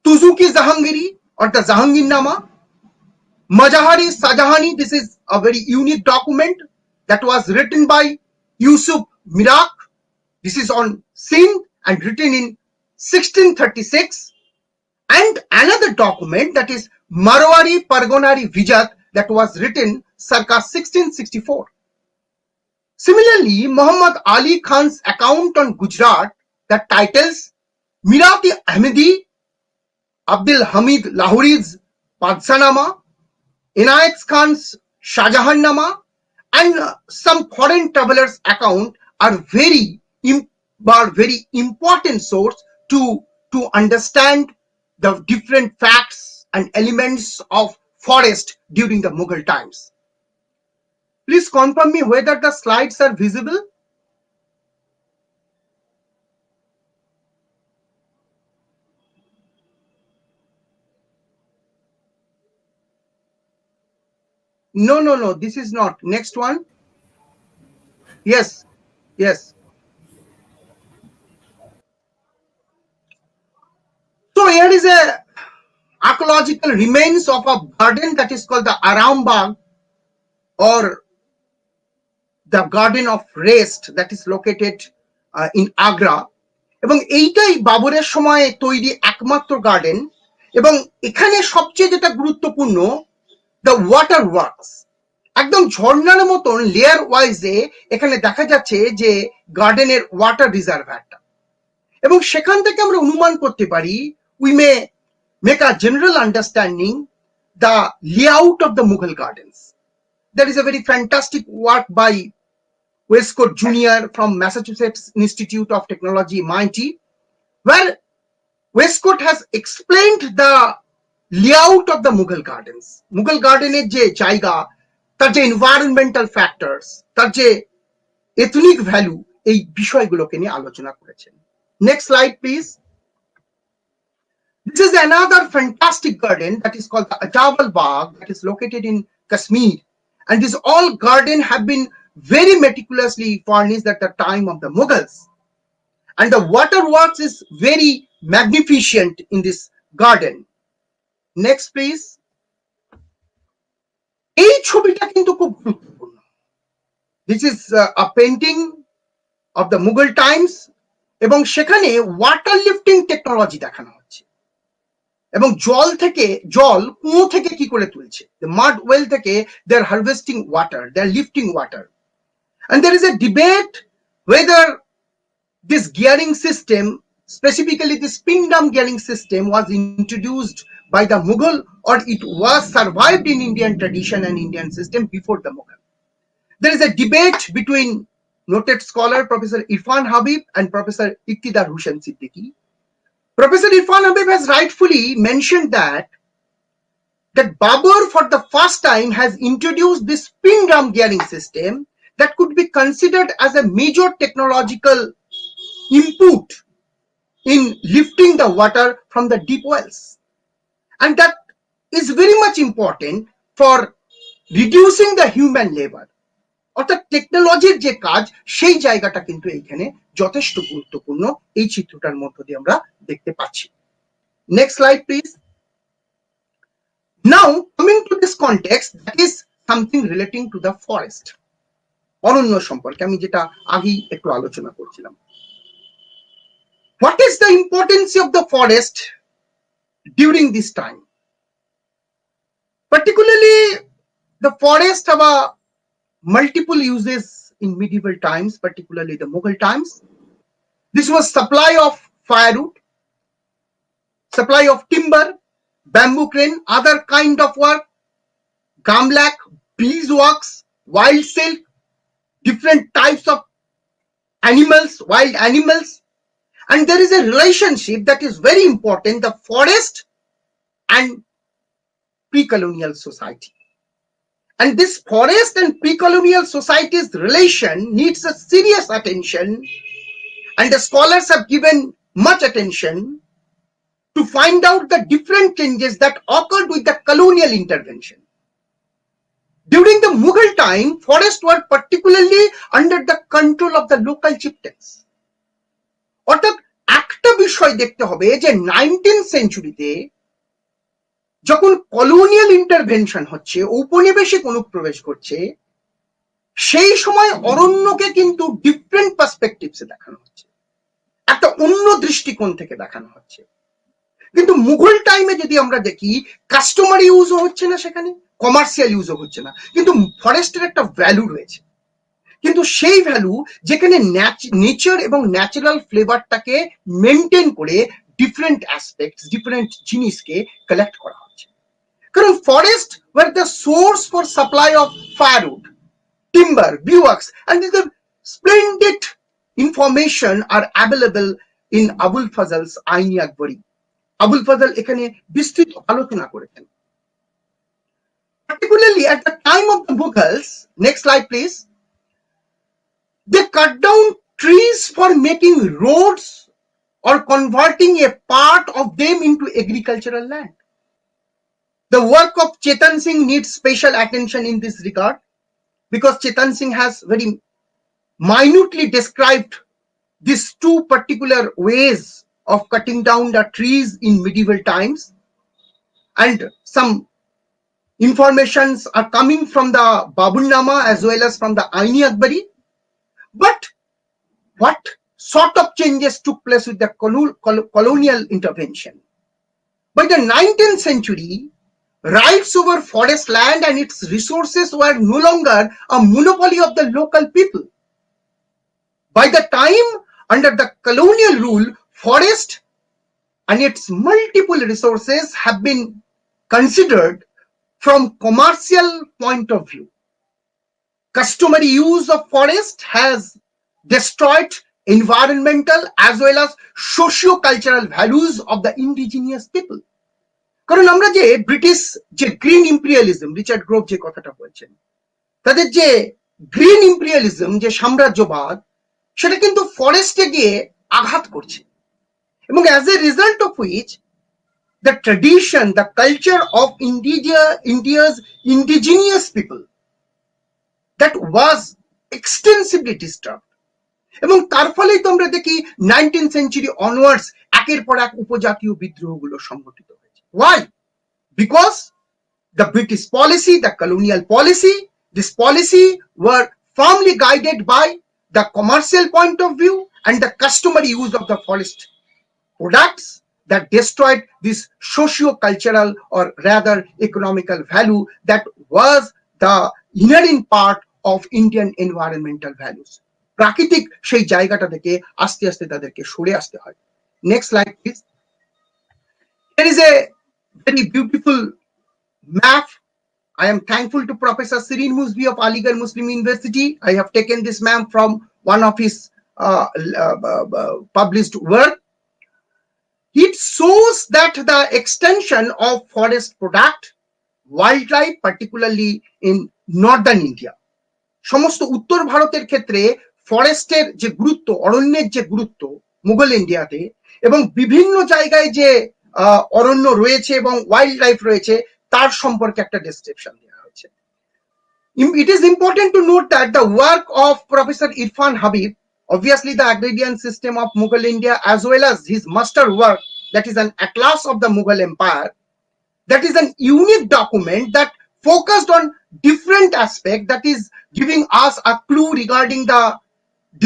Tuzuki Jahangiri or the Jahangirnama. Mazahari Sajahani. This is a very unique document that was written by Yusuf Mirak. This is on Sindh and written in 1636. And another document, that is Marwari Pargonari Vijat, that was written circa 1664. Similarly, Muhammad Ali Khan's account on Gujarat, that titles Mirati Ahmedi, Abdul Hamid Lahori's Padsanama, Inayat Khan's Shahjahannama, and some foreign travelers' account are very important source to understand the different facts and elements of forest during the Mughal times. Please confirm me whether the slides are visible. No, this is not. Next one. Yes. So here is a archaeological remains of a garden that is called the Arambagh, or the Garden of Rest, that is located in Agra. এবং এইটাই বাবরের সময় তৈরি একমাত্র garden. এবং এখানে সবচেয়ে যেটা গুরুত্বপূর্ণ, দ্য ওয়াটার ওয়ার্কস, একদম ঝর্ণার মতন লেয়ার ওয়াইজে এখানে দেখা যাচ্ছে যে গার্ডেনের ওয়াটার রিজার্ভারটা। এবং সেখান থেকে আমরা অনুমান করতে পারি, we may make a general understanding the layout of the Mughal gardens. There is a very fantastic work by Westcott Jr. from Massachusetts Institute of Technology, MIT, where Westcott has explained the layout of the Mughal gardens. Mughal gardener je jaiga, tar je environmental factors, tar je ethnic value, ei bishoyguloke niye alochona korechen. Next slide, please. This is another fantastic garden that is called the Ajabal Bagh, that is located in Kashmir. And these all gardens have been very meticulously furnished at the time of the Mughals. And the waterworks is very magnificent in this garden. Next, please. এই ছবিটা কিন্তু খুব গুরুত্বপূর্ণ। This is a painting of the Mughal times, এবং সেখানে water lifting technology দেখানো হচ্ছে। এবং জল কুয়ো থেকে কি করে তুলছে, the mud well থেকে they are harvesting water, they are lifting water. And there is a debate whether this gearing system, specifically the spin drum gearing system, was introduced by the Mughal or it was survived in Indian tradition and Indian system before the Mughal. There is a debate between noted scholar Professor Irfan Habib and Professor Iqtidar Hussain Siddiqui. Professor Irfan Habib has rightfully mentioned that Babur for the first time has introduced this spin drum gearing system that could be considered as a major technological input in lifting the water from the deep wells. And that is very much important for reducing the human labor. অর্থাৎ টেকনোলজির যে কাজ, সেই জায়গাটা কিন্তু এইখানে যথেষ্ট গুরুত্বপূর্ণ, এই চিত্রটার মধ্য দিয়ে আমরা দেখতে পাচ্ছি। Next slide please. Now coming to this context, that is something relating to the forest, অরণ্য সম্পর্কে আমি যেটা আগেই একটু আলোচনা করছিলাম। What is the importance of the forest during this time. Particularly, the forest have a multiple uses in medieval times, particularly the Mughal times. This was supply of firewood, supply of timber, bamboo crane, other kind of work, gamlak, beeswax, wild silk, different types of animals, wild animals. And there is a relationship that is very important, the forest and pre-colonial society. And this forest and pre-colonial society's relation needs a serious attention, and the scholars have given much attention to find out the different changes that occurred with the colonial intervention. During the Mughal time, forests were particularly under the control of the local chieftains. অর্থাৎ একটা বিষয় দেখতে হবে যে 19th সেঞ্চুরিতে যখন colonial intervention হচ্ছে, ঔপনিবেশিক অনুপ্রবেশ করছে, সেই সময় অরণ্যকে কিন্তু ডিফারেন্ট পার্সপেক্টিভসে দেখানো হচ্ছে, একটা অন্য দৃষ্টিকোণ থেকে দেখানো হচ্ছে। কিন্তু মুঘল টাইমে যদি আমরা দেখি, কাস্টমারি ইউজও হচ্ছে না, সেখানে কমার্শিয়াল ইউজও হচ্ছে না, কিন্তু ফরেস্টের একটা ভ্যালু রয়েছে। কিন্তু সেই ভ্যালু যেখানে নেচার এবং ন্যাচারাল ফ্লেভারটাকে মেনটেন করে ডিফারেন্ট অ্যাসপেক্টস, ডিফারেন্ট জিনিসকে কালেক্ট করা হচ্ছে। কারণ forest were the source for supply of firewood, timber, beeswax, and the splendid information are available in Abul Fazl's Aini Akbari. Abul Fazl এখানে বিস্তৃত আলোচনা করেছেন। Particularly at the time of the Mughals, next slide please, they cut down trees for making roads or converting a part of them into agricultural land. The work of Chetan Singh needs special attention in this regard, because Chetan Singh has very minutely described these two particular ways of cutting down the trees in medieval times, and some informations are coming from the Baburnama as well as from the Aini Akbari. But what sort of changes took place with the colonial intervention? By the 19th century, rights over forest land and its resources were no longer a monopoly of the local people. By the time under the colonial rule, forest and its multiple resources have been considered from commercial point of view. Customary use of forest has destroyed environmental as well as socio-cultural values of the indigenous people. কারণ আমরা যে British যে green imperialism, Richard Grove যে কথাটা বলছেন, তাদের যে green imperialism, যে সাম্রাজ্যবাদ, সেটা কিন্তু ফরেস্টে গিয়ে আঘাত করছে, এবং as a result of which the tradition, the culture of India's indigenous people that was extensively disturbed. এবং তার ফলেই তো আমরা দেখি 19th সেঞ্চুরি অনওয়ার্ডস একের পর এক উপজাতীয় বিদ্রোহগুলো সংগঠিত হয়েছে। Why? Because the British policy, the colonial policy, this policy were firmly guided by the commercial point of view and the customary use of the forest products that destroyed this socio-cultural or rather economical value that was the inherent part of Indian environmental values. প্রাকৃতিক সেই জায়গাটা থেকে আস্তে আস্তে তাদেরকে সরে আসতে হয়। Next slide please. There is a very beautiful map. I am thankful to Professor Sirin Musbi of Aligarh Muslim University. I have taken this map from one of his published work. It shows that the extension of forest product, wildlife, particularly in northern India, সমস্ত উত্তর ভারতের ক্ষেত্রে ফরেস্টের যে গুরুত্ব, অরণ্যের যে গুরুত্ব মুঘল ইন্ডিয়াতে, এবং বিভিন্ন জায়গায় যে অরণ্য রয়েছে এবং ওয়াইল্ড লাইফ রয়েছে, তার সম্পর্কে একটা ডেসক্রিপশন দেওয়া হয়েছে। It is important to note that the work of Professor Irfan Habib, obviously the agrarian system of Mughal India, as well as his master work, that is an atlas of the Mughal Empire, that is an unique document that focused on different aspects, that is giving us a clue regarding the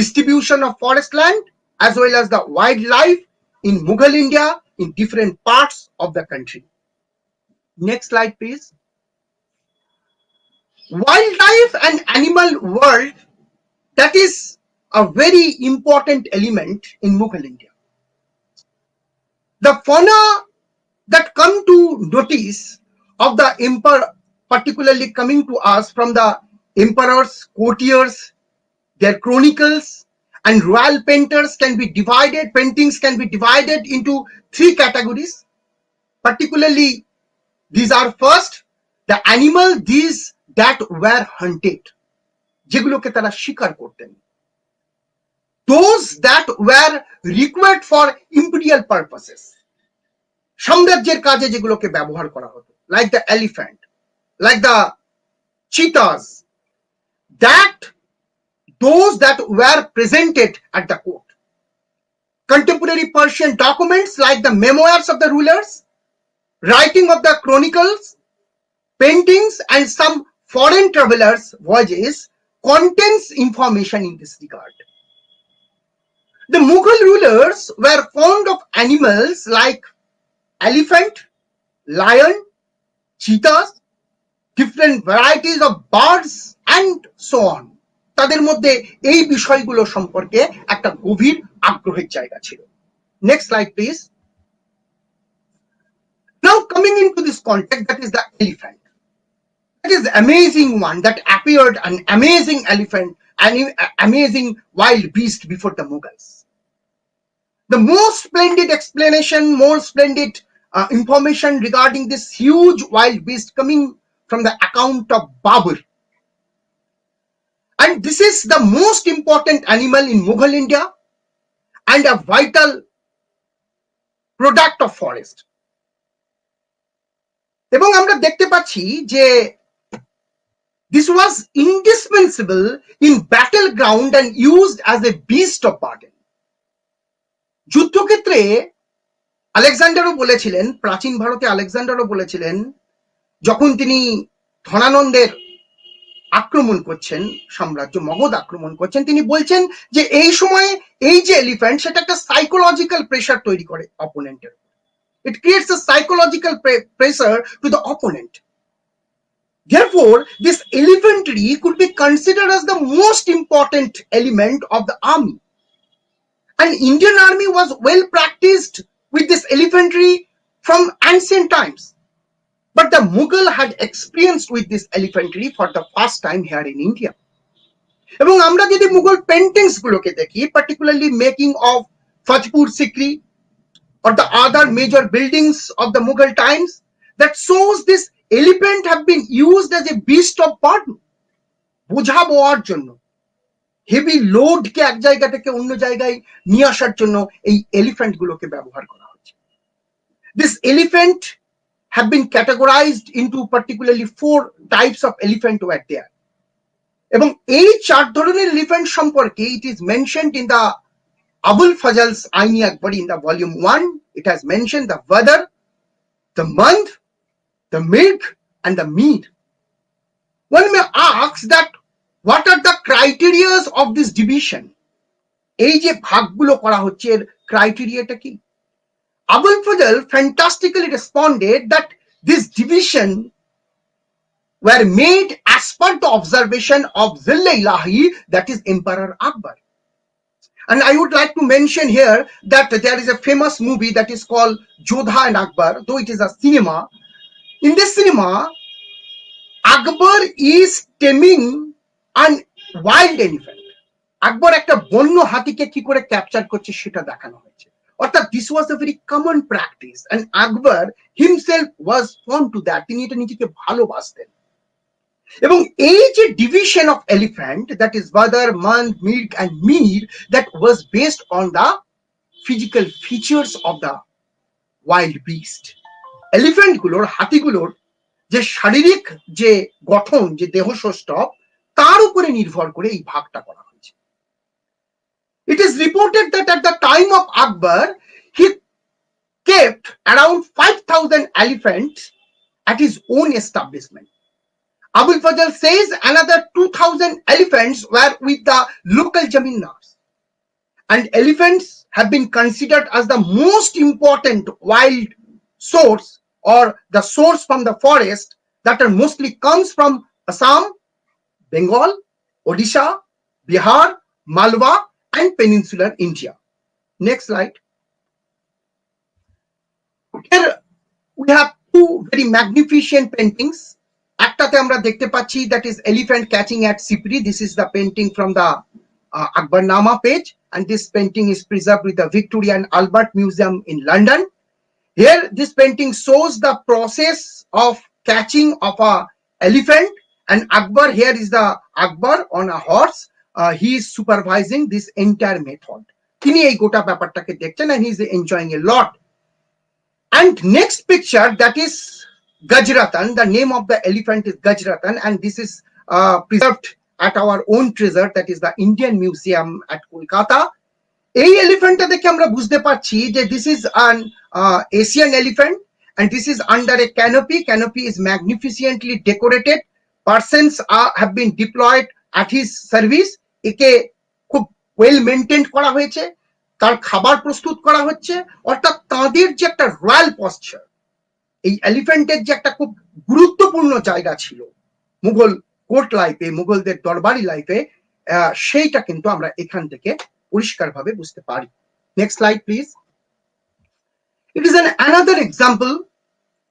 distribution of forest land as well as the wildlife in Mughal India, in different parts of the country. Next slide, please. Wildlife and animal world, that is a very important element in Mughal India. The fauna that come to notice of the emperor, particularly coming to us from the emperors, courtiers, their chronicles and royal paintings can be divided into three categories. Particularly, these are first, the animal these that were hunted, যেগুলোকে তারা শিকার করতেন, those that were required for imperial purposes, সাম্রাজ্যের কাজে যেগুলোকে ব্যবহার করা হতো, like the elephant, like the cheetahs, that those that were presented at the court. Contemporary Persian documents like the memoirs of the rulers, writing of the chronicles, paintings, and some foreign travelers' voyages contains information in this regard. The Mughal rulers were fond of animals like elephant, lion, cheetahs, different varieties of birds, and so on. তাদের মধ্যে এই বিষয়গুলো সম্পর্কে একটা গভীর আগ্রহের জায়গা ছিল। Next slide, please. Now coming into this context, that is the elephant. That is amazing one that appeared, an amazing elephant, an amazing wild beast before the Mughals. The most splendid explanation, more splendid information regarding this huge wild beast coming from the account of Babur. And this is the most important animal in Mughal India and a vital product of forest. এবং আমরা দেখতে পাচ্ছি যে this was indispensable in battleground and used as a beast of burden. যুদ্ধক্ষেত্রে আলেকজান্ডারও বলেছিলেন, প্রাচীন ভারতে আলেকজান্ডারও বলেছিলেন, যখন তিনি ধনানন্দের আক্রমণ করছেন, সাম্রাজ্য মগধ আক্রমণ করছেন, তিনি বলছেন যে এই সময়ে এই যে এলিফ্যান্ট, সেটা একটা সাইকোলজিক্যাল প্রেসার তৈরি করে অপোনেন্টের। It creates a psychological pressure to the opponent. Therefore, this elephantry could be considered as the most important element of the army. And Indian army was well practiced with this elephantry from ancient times. But the Mughal had experienced with this elephantry for the first time here in India. এবং আমরা যদি Mughal paintings গুলোকে দেখি, particularly making of Fatehpur Sikri or the other major buildings of the Mughal times, that shows this elephant have been used as a beast of burden. বোঝা বওয়ার জন্য, heavy লোডকে এক জায়গা থেকে অন্য জায়গায় নিয়ে আসার জন্য এই এলিফ্যান্ট গুলোকে ব্যবহার করা হচ্ছে। This elephant have been categorized into particularly 4 types of elephant were there. এবং এই 4 ধরনের এলিফ্যান্ট সম্পর্কে it is mentioned in the Abul Fazl's Aini Akbar in the volume 1. It has mentioned the weather, the month, the milk, and the meat. One may ask that what are the criteria of this division? এই যে ভাগগুলো করা হচ্ছে, এর ক্রাইটেরিয়াটা কি? Abul Fazl fantastically responded that this division were made as per the observation of Zill-e-Ilahi, that is Emperor Akbar. And I would like to mention here that there is a famous movie that is called Jodha and Akbar, though it is a cinema. In this cinema, Akbar is taming an wild elephant. Akbar একটা বন্য হাতিকে কি করে capture করছে সেটা দেখানো হয়েছে। অর্থাৎ this was a very common practice and Akbar himself was fond to that. তিনি এটা নিজেকে ভালোবাসতেন। এবং এই যে division of elephant, that is weather, month, milk and meat, that was based on the physical features of the wild beast. Elephant গুলোর, হাতিগুলোর যে শারীরিক যে গঠন, যে দেহসৌষ্ঠব, তার উপরে নির্ভর করে এই ভাগটা করা হয়েছে। It is reported that at the time of Akbar, he kept around 5,000 elephants at his own establishment. Abul Fazl says another 2,000 elephants were with the local Jamindars. And elephants have been considered as the most important wild source, or the source from the forest that are mostly comes from Assam, Bengal, Odisha, Bihar, Malwa, and peninsular India. Next slide. Here we have two very magnificent paintings. একটাতে আমরা দেখতে পাচ্ছি, that is elephant catching at Sipri. This is the painting from the Akbarnama page, and this painting is preserved with the Victoria and Albert Museum in London. Here this painting shows the process of catching of a elephant, and Akbar, here is the Akbar on a horse. He is supervising this entire method. তিনি এই গোটা ব্যাপারটাকে দেখছেন, and he is enjoying a lot. And next picture, that is Gajratan. The name of the elephant is Gajratan, and this is preserved at our own treasure, that is the Indian Museum at Kolkata. এই এলিফ্যান্টটা দেখে আমরা বুঝতে পারছি যে this is an Asian elephant, and this is under a canopy. Canopy is magnificently decorated. Persons have been deployed at his service. একে খুব well maintain করা হয়েছে, তার খাবার প্রস্তুত করা হচ্ছে, অর্থাৎ তাদের যে একটা রয়্যাল পশ্চার, এই এলিফ্যান্টের যে একটা খুব গুরুত্বপূর্ণ জায়গা ছিল মুঘল কোর্ট লাইফে, মুঘলদের দরবারি লাইফে, সেইটা কিন্তু আমরা এখান থেকে পরিষ্কারভাবে বুঝতে পারি। Next slide please. It is another example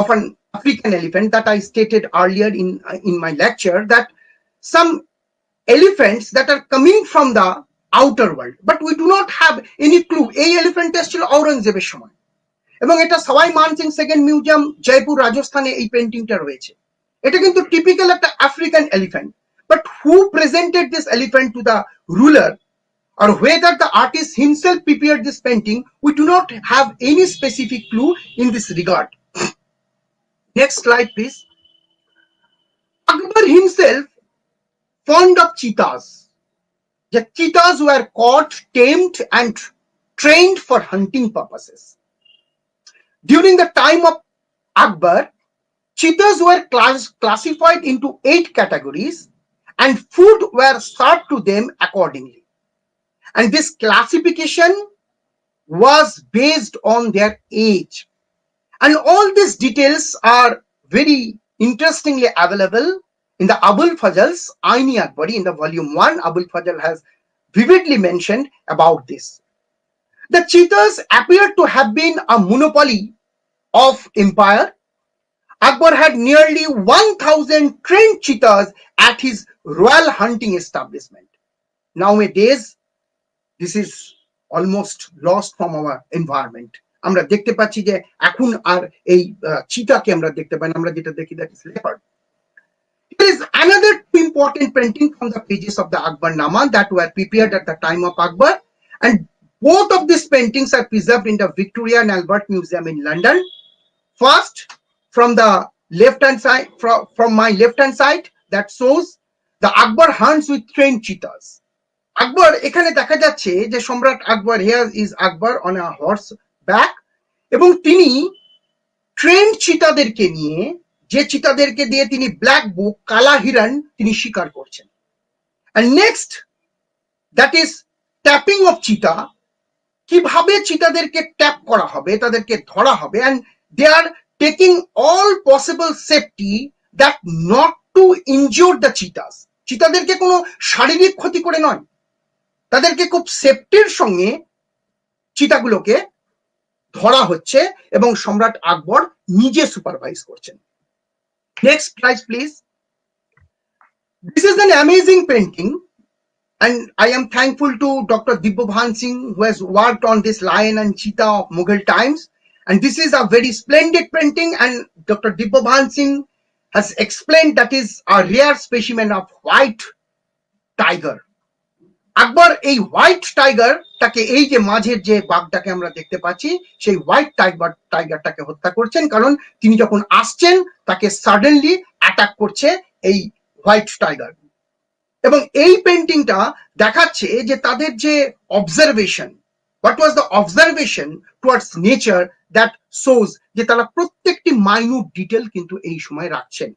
of an African elephant that I stated earlier in my lecture, that some elephants that are coming from the outer world, but we do not have any clue. এই elephant ছিল ঔরঙ্গজেবের সময়, এবং এটা সবাই Mansingh second museum Jaipur রাজস্থানে এই পেন্টিংটা রয়েছে। এটা কিন্তু টিপিক্যাল একটা African elephant, but who presented this elephant to the ruler, or whether the artist himself prepared this painting, we do not have any specific clue in this regard. Next slide please. Akbar himself fond of cheetahs. The cheetahs were caught, tamed, and trained for hunting purposes. During the time of Akbar, cheetahs were classified into 8 categories, and food were served to them accordingly. And this classification was based on their age. And all these details are very interestingly available in the Abul Fazl's Aini Akbari. In the volume 1, Abul Fazl has vividly mentioned about this. The cheetahs appear to have been a monopoly of empire. Akbar had nearly 1,000 trained cheetahs at his royal hunting establishment. Nowadays, this is almost lost from our environment. আমরা দেখতে পাচ্ছি যে এখন আর এই চিতাকে আমরা দেখতে পাই না, আমরা যেটা দেখি that is leopard. There is another important painting from the pages of the Akbarnama that were prepared at the time of Akbar, and both of these paintings are preserved in the Victoria and Albert Museum in London. First, from the left hand side, from my left hand side, that shows the Akbar hunts with trained cheetahs. আকবর, এখানে দেখা যাচ্ছে যে সম্রাট Akbar, here is Akbar on a horseback, এবং তিনি trend চিতাদেরকে নিয়ে, যে চিতাদেরকে দিয়ে তিনি ব্ল্যাক বুক, কালা হিরণ তিনি শিকার করছেন। And next, that is tapping of cheetah. কিভাবে চিতাদেরকে ট্যাপ করা হবে, তাদেরকে ধরা হবে, and they are taking all possible safety that not to injure the cheetahs. চিতাদেরকে কোনো শারীরিক ক্ষতি করে নয়, তাদেরকে খুব সেফটির সঙ্গে চিতাগুলোকে ধরা হচ্ছে, এবং সম্রাট আকবর নিজে সুপারভাইজ করছেন। Next slide please. This is an amazing painting, and I am thankful to Dr. Debraj Singh, who has worked on this lion and cheetah of Mughal times. And this is a very splendid painting, and Dr. Debraj Singh has explained that is a rare specimen of white tiger. আকবর এই white টাইগারটাকে, এই যে মাঝের যে বাঘটাকে আমরা দেখতে পাচ্ছি, সেই white টাইগারটাকে হত্যা করছেন, কারণ তিনি যখন আসছেন তাকে সাডেনলি অ্যাটাক করছে এই হোয়াইট টাইগার। এবং এই পেন্টিংটা দেখাচ্ছে যে তাদের যে observation, what was the observation towards nature, that shows যে তারা প্রত্যেকটি মাইনিউট ডিটেল কিন্তু এই সময় রাখছেন।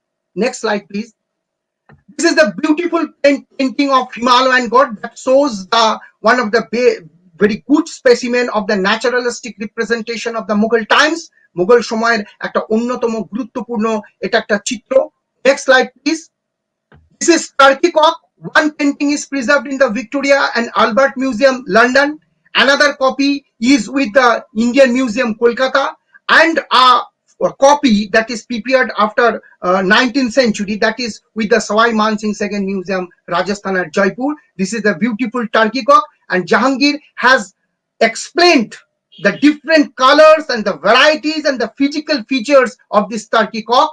Next slide please. This is the beautiful painting of Himalayan god that shows one of the very good specimen of the naturalistic representation of the Mughal times. Mughal সময়ের একটা অন্যতম গুরুত্বপূর্ণ এটা একটা চিত্র। Next slide please. This is Turkey cock. One painting is preserved in the Victoria and Albert Museum, London. Another copy is with the Indian Museum, Kolkata, and a copy that is prepared after 19th century, that is with the Sawai Man Singh Second Museum, Rajasthan at Jaipur. This is the beautiful turkey cock, and Jahangir has explained the different colors and the varieties and the physical features of this turkey cock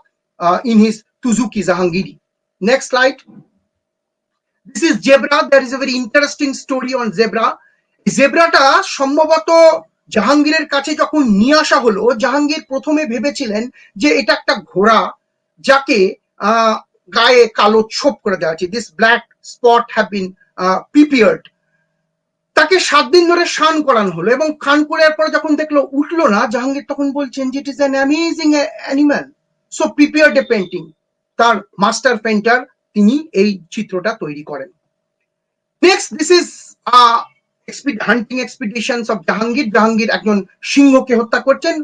in his Tuzuki Jahangiri. Next slide. This is zebra. There is a very interesting story on zebra. জেব্রাটা সম্ভবত জাহাঙ্গীরের কাছে যখন নিয়ে আসা হলো, জাহাঙ্গীর প্রথমে ভেবেছিলেন যে এটা একটা ঘোড়া যাকে গায়ে কালো ছোপ করে দেওয়া আছে, this black spot have been prepared. তাকে 7 দিন ধরে শান করানো হলো এবং খান করার পরে যখন দেখলো উঠলো না, জাহাঙ্গীর তখন বলছেন যে it is an amazing animal, so prepared a painting. তার মাস্টার পেন্টার তিনি এই চিত্রটা তৈরি করেন। Next, this is hunting expeditions of Jahangir. Jahangir একজন সিংহকে হত্যা করছেন।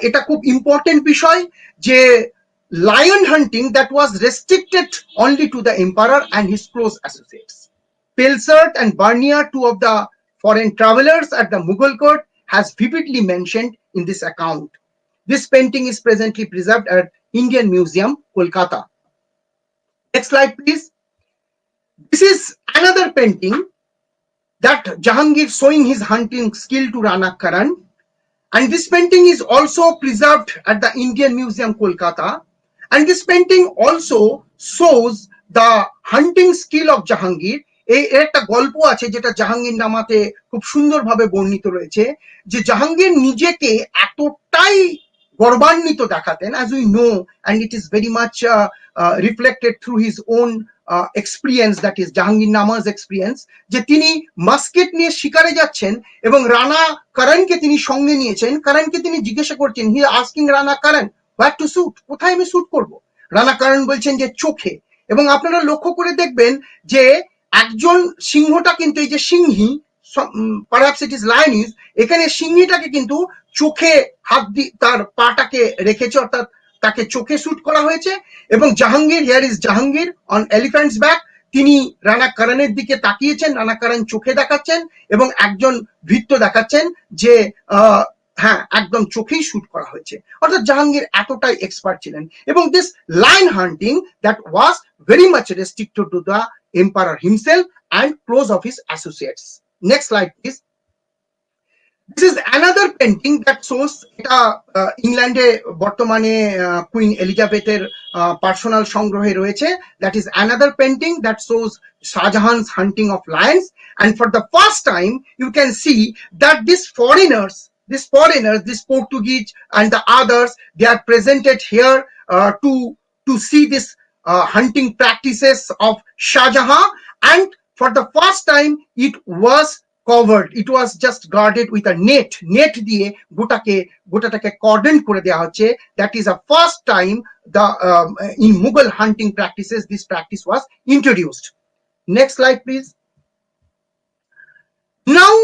এটা খুব ইম্পর্টেন্ট বিষয় যে lion hunting that was restricted only to the emperor and his close associates. Pelsert and Barnier, two of the foreign travelers at the Mughal court, has vividly mentioned in this account. This painting is presently preserved at Indian Museum, Kolkata. Next slide, please. This is another painting that Jahangir showing his hunting skill to Rana Karan, and this painting is also preserved at the Indian Museum, Kolkata, and this painting also shows the hunting skill of Jahangir. এই একটা গল্প আছে যেটা জাহাঙ্গীর নামাতে খুব সুন্দরভাবে বর্ণিত রয়েছে যে জাহাঙ্গীর নিজেকে এতটাই গর্বান্বিত দেখাতেন, as we know, and it is very much reflected through his own experience, that is Jahangir নামা's experience, যে তিনি মাস্কেট নিয়ে শিকারে যাচ্ছেন এবং রানা কারণকে তিনি সঙ্গে নিয়েছেন। কারণকে তিনি জিজ্ঞাসা করছেন, হি আস্কিং রানা কারণ হোয়াট টু শুট, কোথায় আমি শুট করব? রানা কারণ বলছেন যে চোখে। এবং আপনারা লক্ষ্য করে দেখবেন যে একজন সিংহটা কিন্তু এই যে সিংহী, পারহ্যাপস ইট ইজ লায়নিস, এখানে সিংহীটাকে কিন্তু চোখে হাত দিয়ে তার পাটাকে রেখেছে, অর্থাৎ তাকে চোখে শুট করা হয়েছে। এবং Jahangir, here is Jahangir on elephants back, তিনি রানা কারণের দিকে তাকিয়েছেন, রানা কারণ চোখে দেখাচ্ছেন এবং একজন ভৃত্য দেখাচ্ছেন যে হ্যাঁ একদম চোখেই শুট করা হয়েছে। অর্থাৎ জাহাঙ্গীর এতটাই এক্সপার্ট ছিলেন। এবং this lion hunting that was very much restricted to the emperor himself and close of his associates. Next slide please. This is another painting that shows এটা ইংল্যান্ডে বর্তমানে কুইন এলিজাবেথের পার্সোনাল সংগ্রহে রয়েছে। That is another painting that shows Shahjahan's hunting of lions, and for the first time you can see that these foreigners, this Portuguese and the others, they are presented here to see this hunting practices of Shah Jahan, and for the first time it was covered, it was just guarded with a net দিয়ে গোটাটাকে cordon করে দেওয়া হচ্ছে। That is a first time the in Mughal hunting practices this practice was introduced. Next slide please. Now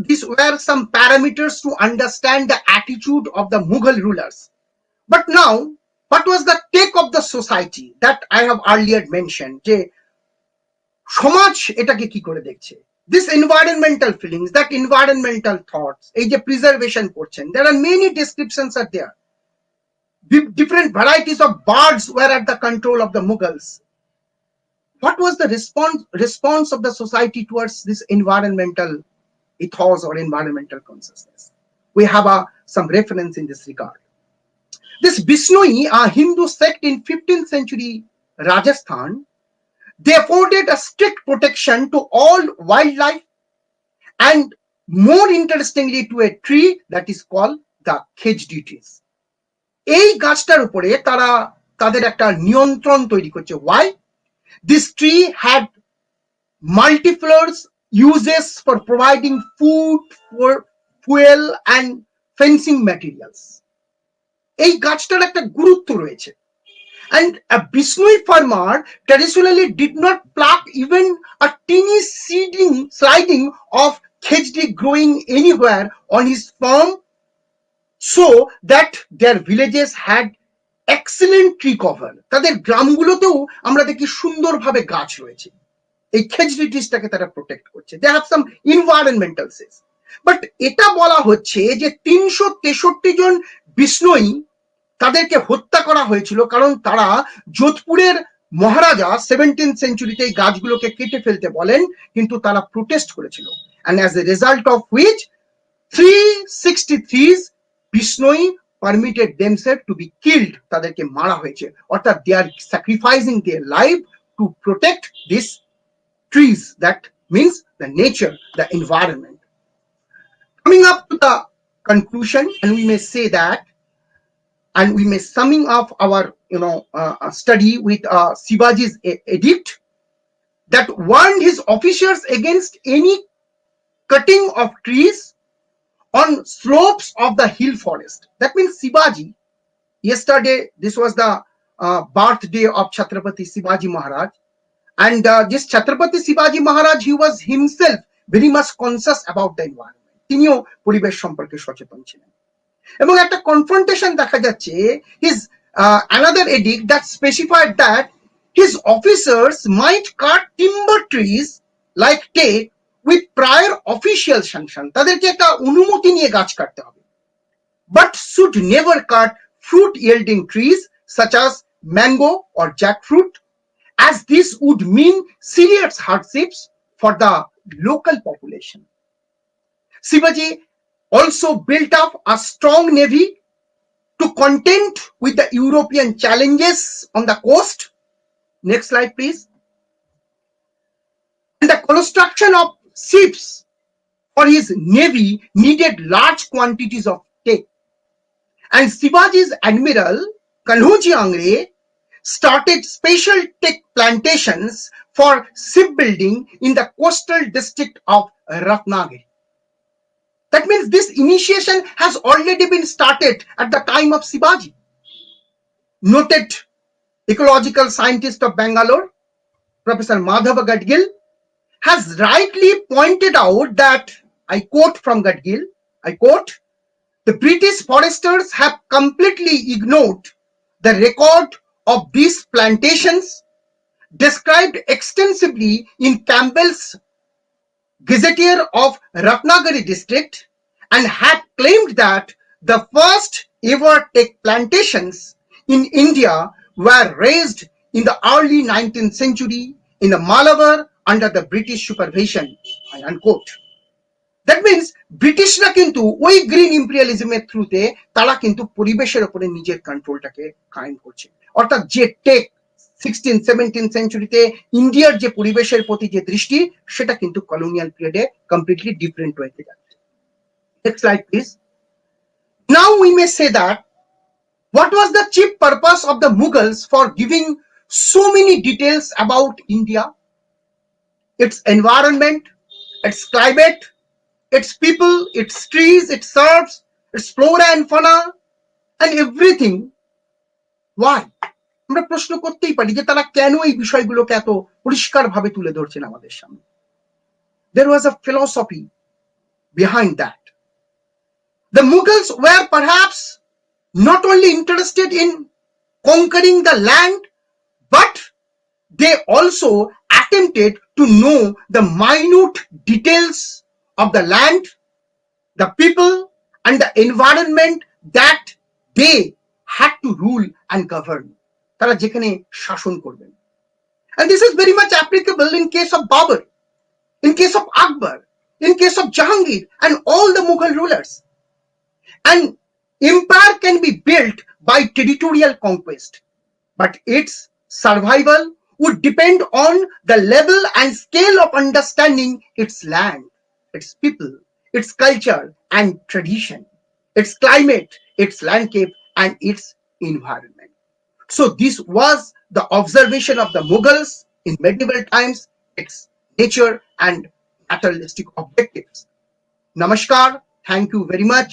these were some parameters to understand the attitude of the Mughal rulers, but now what was the take of the society that I have earlier mentioned, যে সমাজ এটাকে কি করে দেখছে, this environmental feelings, that environmental thoughts, এই যে preservation করছেন, there are many descriptions are there. Different varieties of birds were at the control of the Mughals. What was the response of the society towards this environmental ethos or environmental consciousness? We have some reference in this regard. This Bishnoi, a Hindu sect in 15th century Rajasthan, they afforded a strict protection to all wildlife and more interestingly to a tree that is called the khejditis. এই গাছটার উপরে তারা তাদের একটা নিয়ন্ত্রণ তৈরি করছে। Why? This tree had multiple uses for providing food, for fuel and fencing materials. এই গাছটার একটা গুরুত্ব রয়েছে। And a Bishnoi farmer traditionally did not pluck even a teeny sliding of khejdi growing anywhere on his farm, so that their villages had excellent tree cover. তাদের গ্রামগুলোতেও আমরা দেখি সুন্দরভাবে গাছ রয়েছে, এই খেজড়ি ট্রিজটাকে তারা প্রোটেক্ট করছে। They have some environmental sense. But এটা বলা হচ্ছে যে 363 জন বিষ্ণুই তাদেরকে হত্যা করা হয়েছিল, কারণ তারা যোধপুরের মহারাজা 17th সেঞ্চুরিতে এই গাছগুলোকে কেটে ফেলতে বলেন, কিন্তু তারা প্রোটেস্ট করেছিল। And as a result of which 363 বিষ্ণুই permitted themselves to be killed, তাদেরকে মারা হয়েছে। অর্থাৎ they are sacrificing their life to protect this trees, that means the nature, the environment. Coming up to the conclusion, and we may say that, and we may summing up our study with Shivaji's edict that warned his officers against any cutting of trees on slopes of the hill forest. That means Shivaji, yesterday this was the birthday of Chhatrapati Shivaji Maharaj, and this Chhatrapati Shivaji Maharaj, he was himself very much conscious about the environment. তিনিও পরিবেশ সম্পর্কে সচেতন ছিলেন। এবং একটা confrontation দেখা যাচ্ছে, his another edict that specified that his officers might cut timber trees like teak with prior official sanction, তাদেরকে একটা অনুমতি নিয়ে গাছ কাটতে হবে, but should never cut fruit yielding trees such as mango or jackfruit, as this would mean serious hardships for the local population. Shivaji also built up a strong navy to contend with the European challenges on the coast. Next slide, please. And the construction of ships for his navy needed large quantities of teak. And Shivaji's admiral Kanhoji Angre started special teak plantations for shipbuilding in the coastal district of Ratnagiri. That means this initiation has already been started at the time of Shivaji. Noted ecological scientist of Bangalore, Professor Madhava Gadgil, has rightly pointed out that, I quote from Gadgil, I quote, "The British foresters have completely ignored the record of these plantations described extensively in Campbell's Gazetteer of Ratnagiri district, and have claimed that the first ever teak plantations in India were raised in the early 19th century in the Malabar under the British supervision." I unquote. That means ব্রিটিশরা কিন্তু ওই green ইম্পেরিয়ালিজমের থ্রুতে তারা কিন্তু পরিবেশের উপরে নিজের কন্ট্রোলটাকে কায়েম করছে। অর্থাৎ যে টেক 16-17 সেঞ্চুরিতে ইন্ডিয়ার যে পরিবেশের প্রতি যে দৃষ্টি, সেটা কিন্তু কলোনিয়াল পিরিয়ডে কমপ্লিটলি ডিফারেন্ট হয়ে যাচ্ছে। Next slide, please. Now we may say that what was the chief purpose of the Mughals for giving so many details about India, its environment, its climate, its people, its trees, its herbs, its flora and fauna, and everything? Why? আমরা প্রশ্ন করতেই পারি যে তারা কেন এই বিষয়গুলোকে এত পরিষ্কারভাবে তুলে ধরছেন আমাদের সামনে। There was a philosophy behind that. The Mughals were perhaps not only interested in conquering the land, but they also attempted to know the minute details of the land, the people, and the environment that they had to rule and govern. তারা যেখানে শাসন করবেন। And this is very much applicable in case of Babur, in case of Akbar, in case of Jahangir, and all the Mughal rulers. An empire can be built by territorial conquest, but its survival would depend on the level and scale of understanding its land, its people, its culture and tradition, its climate, its landscape, and its environment. So this was the observation of the Mughals in medieval times, its nature and naturalistic objectives. Namaskar. Thank you very much.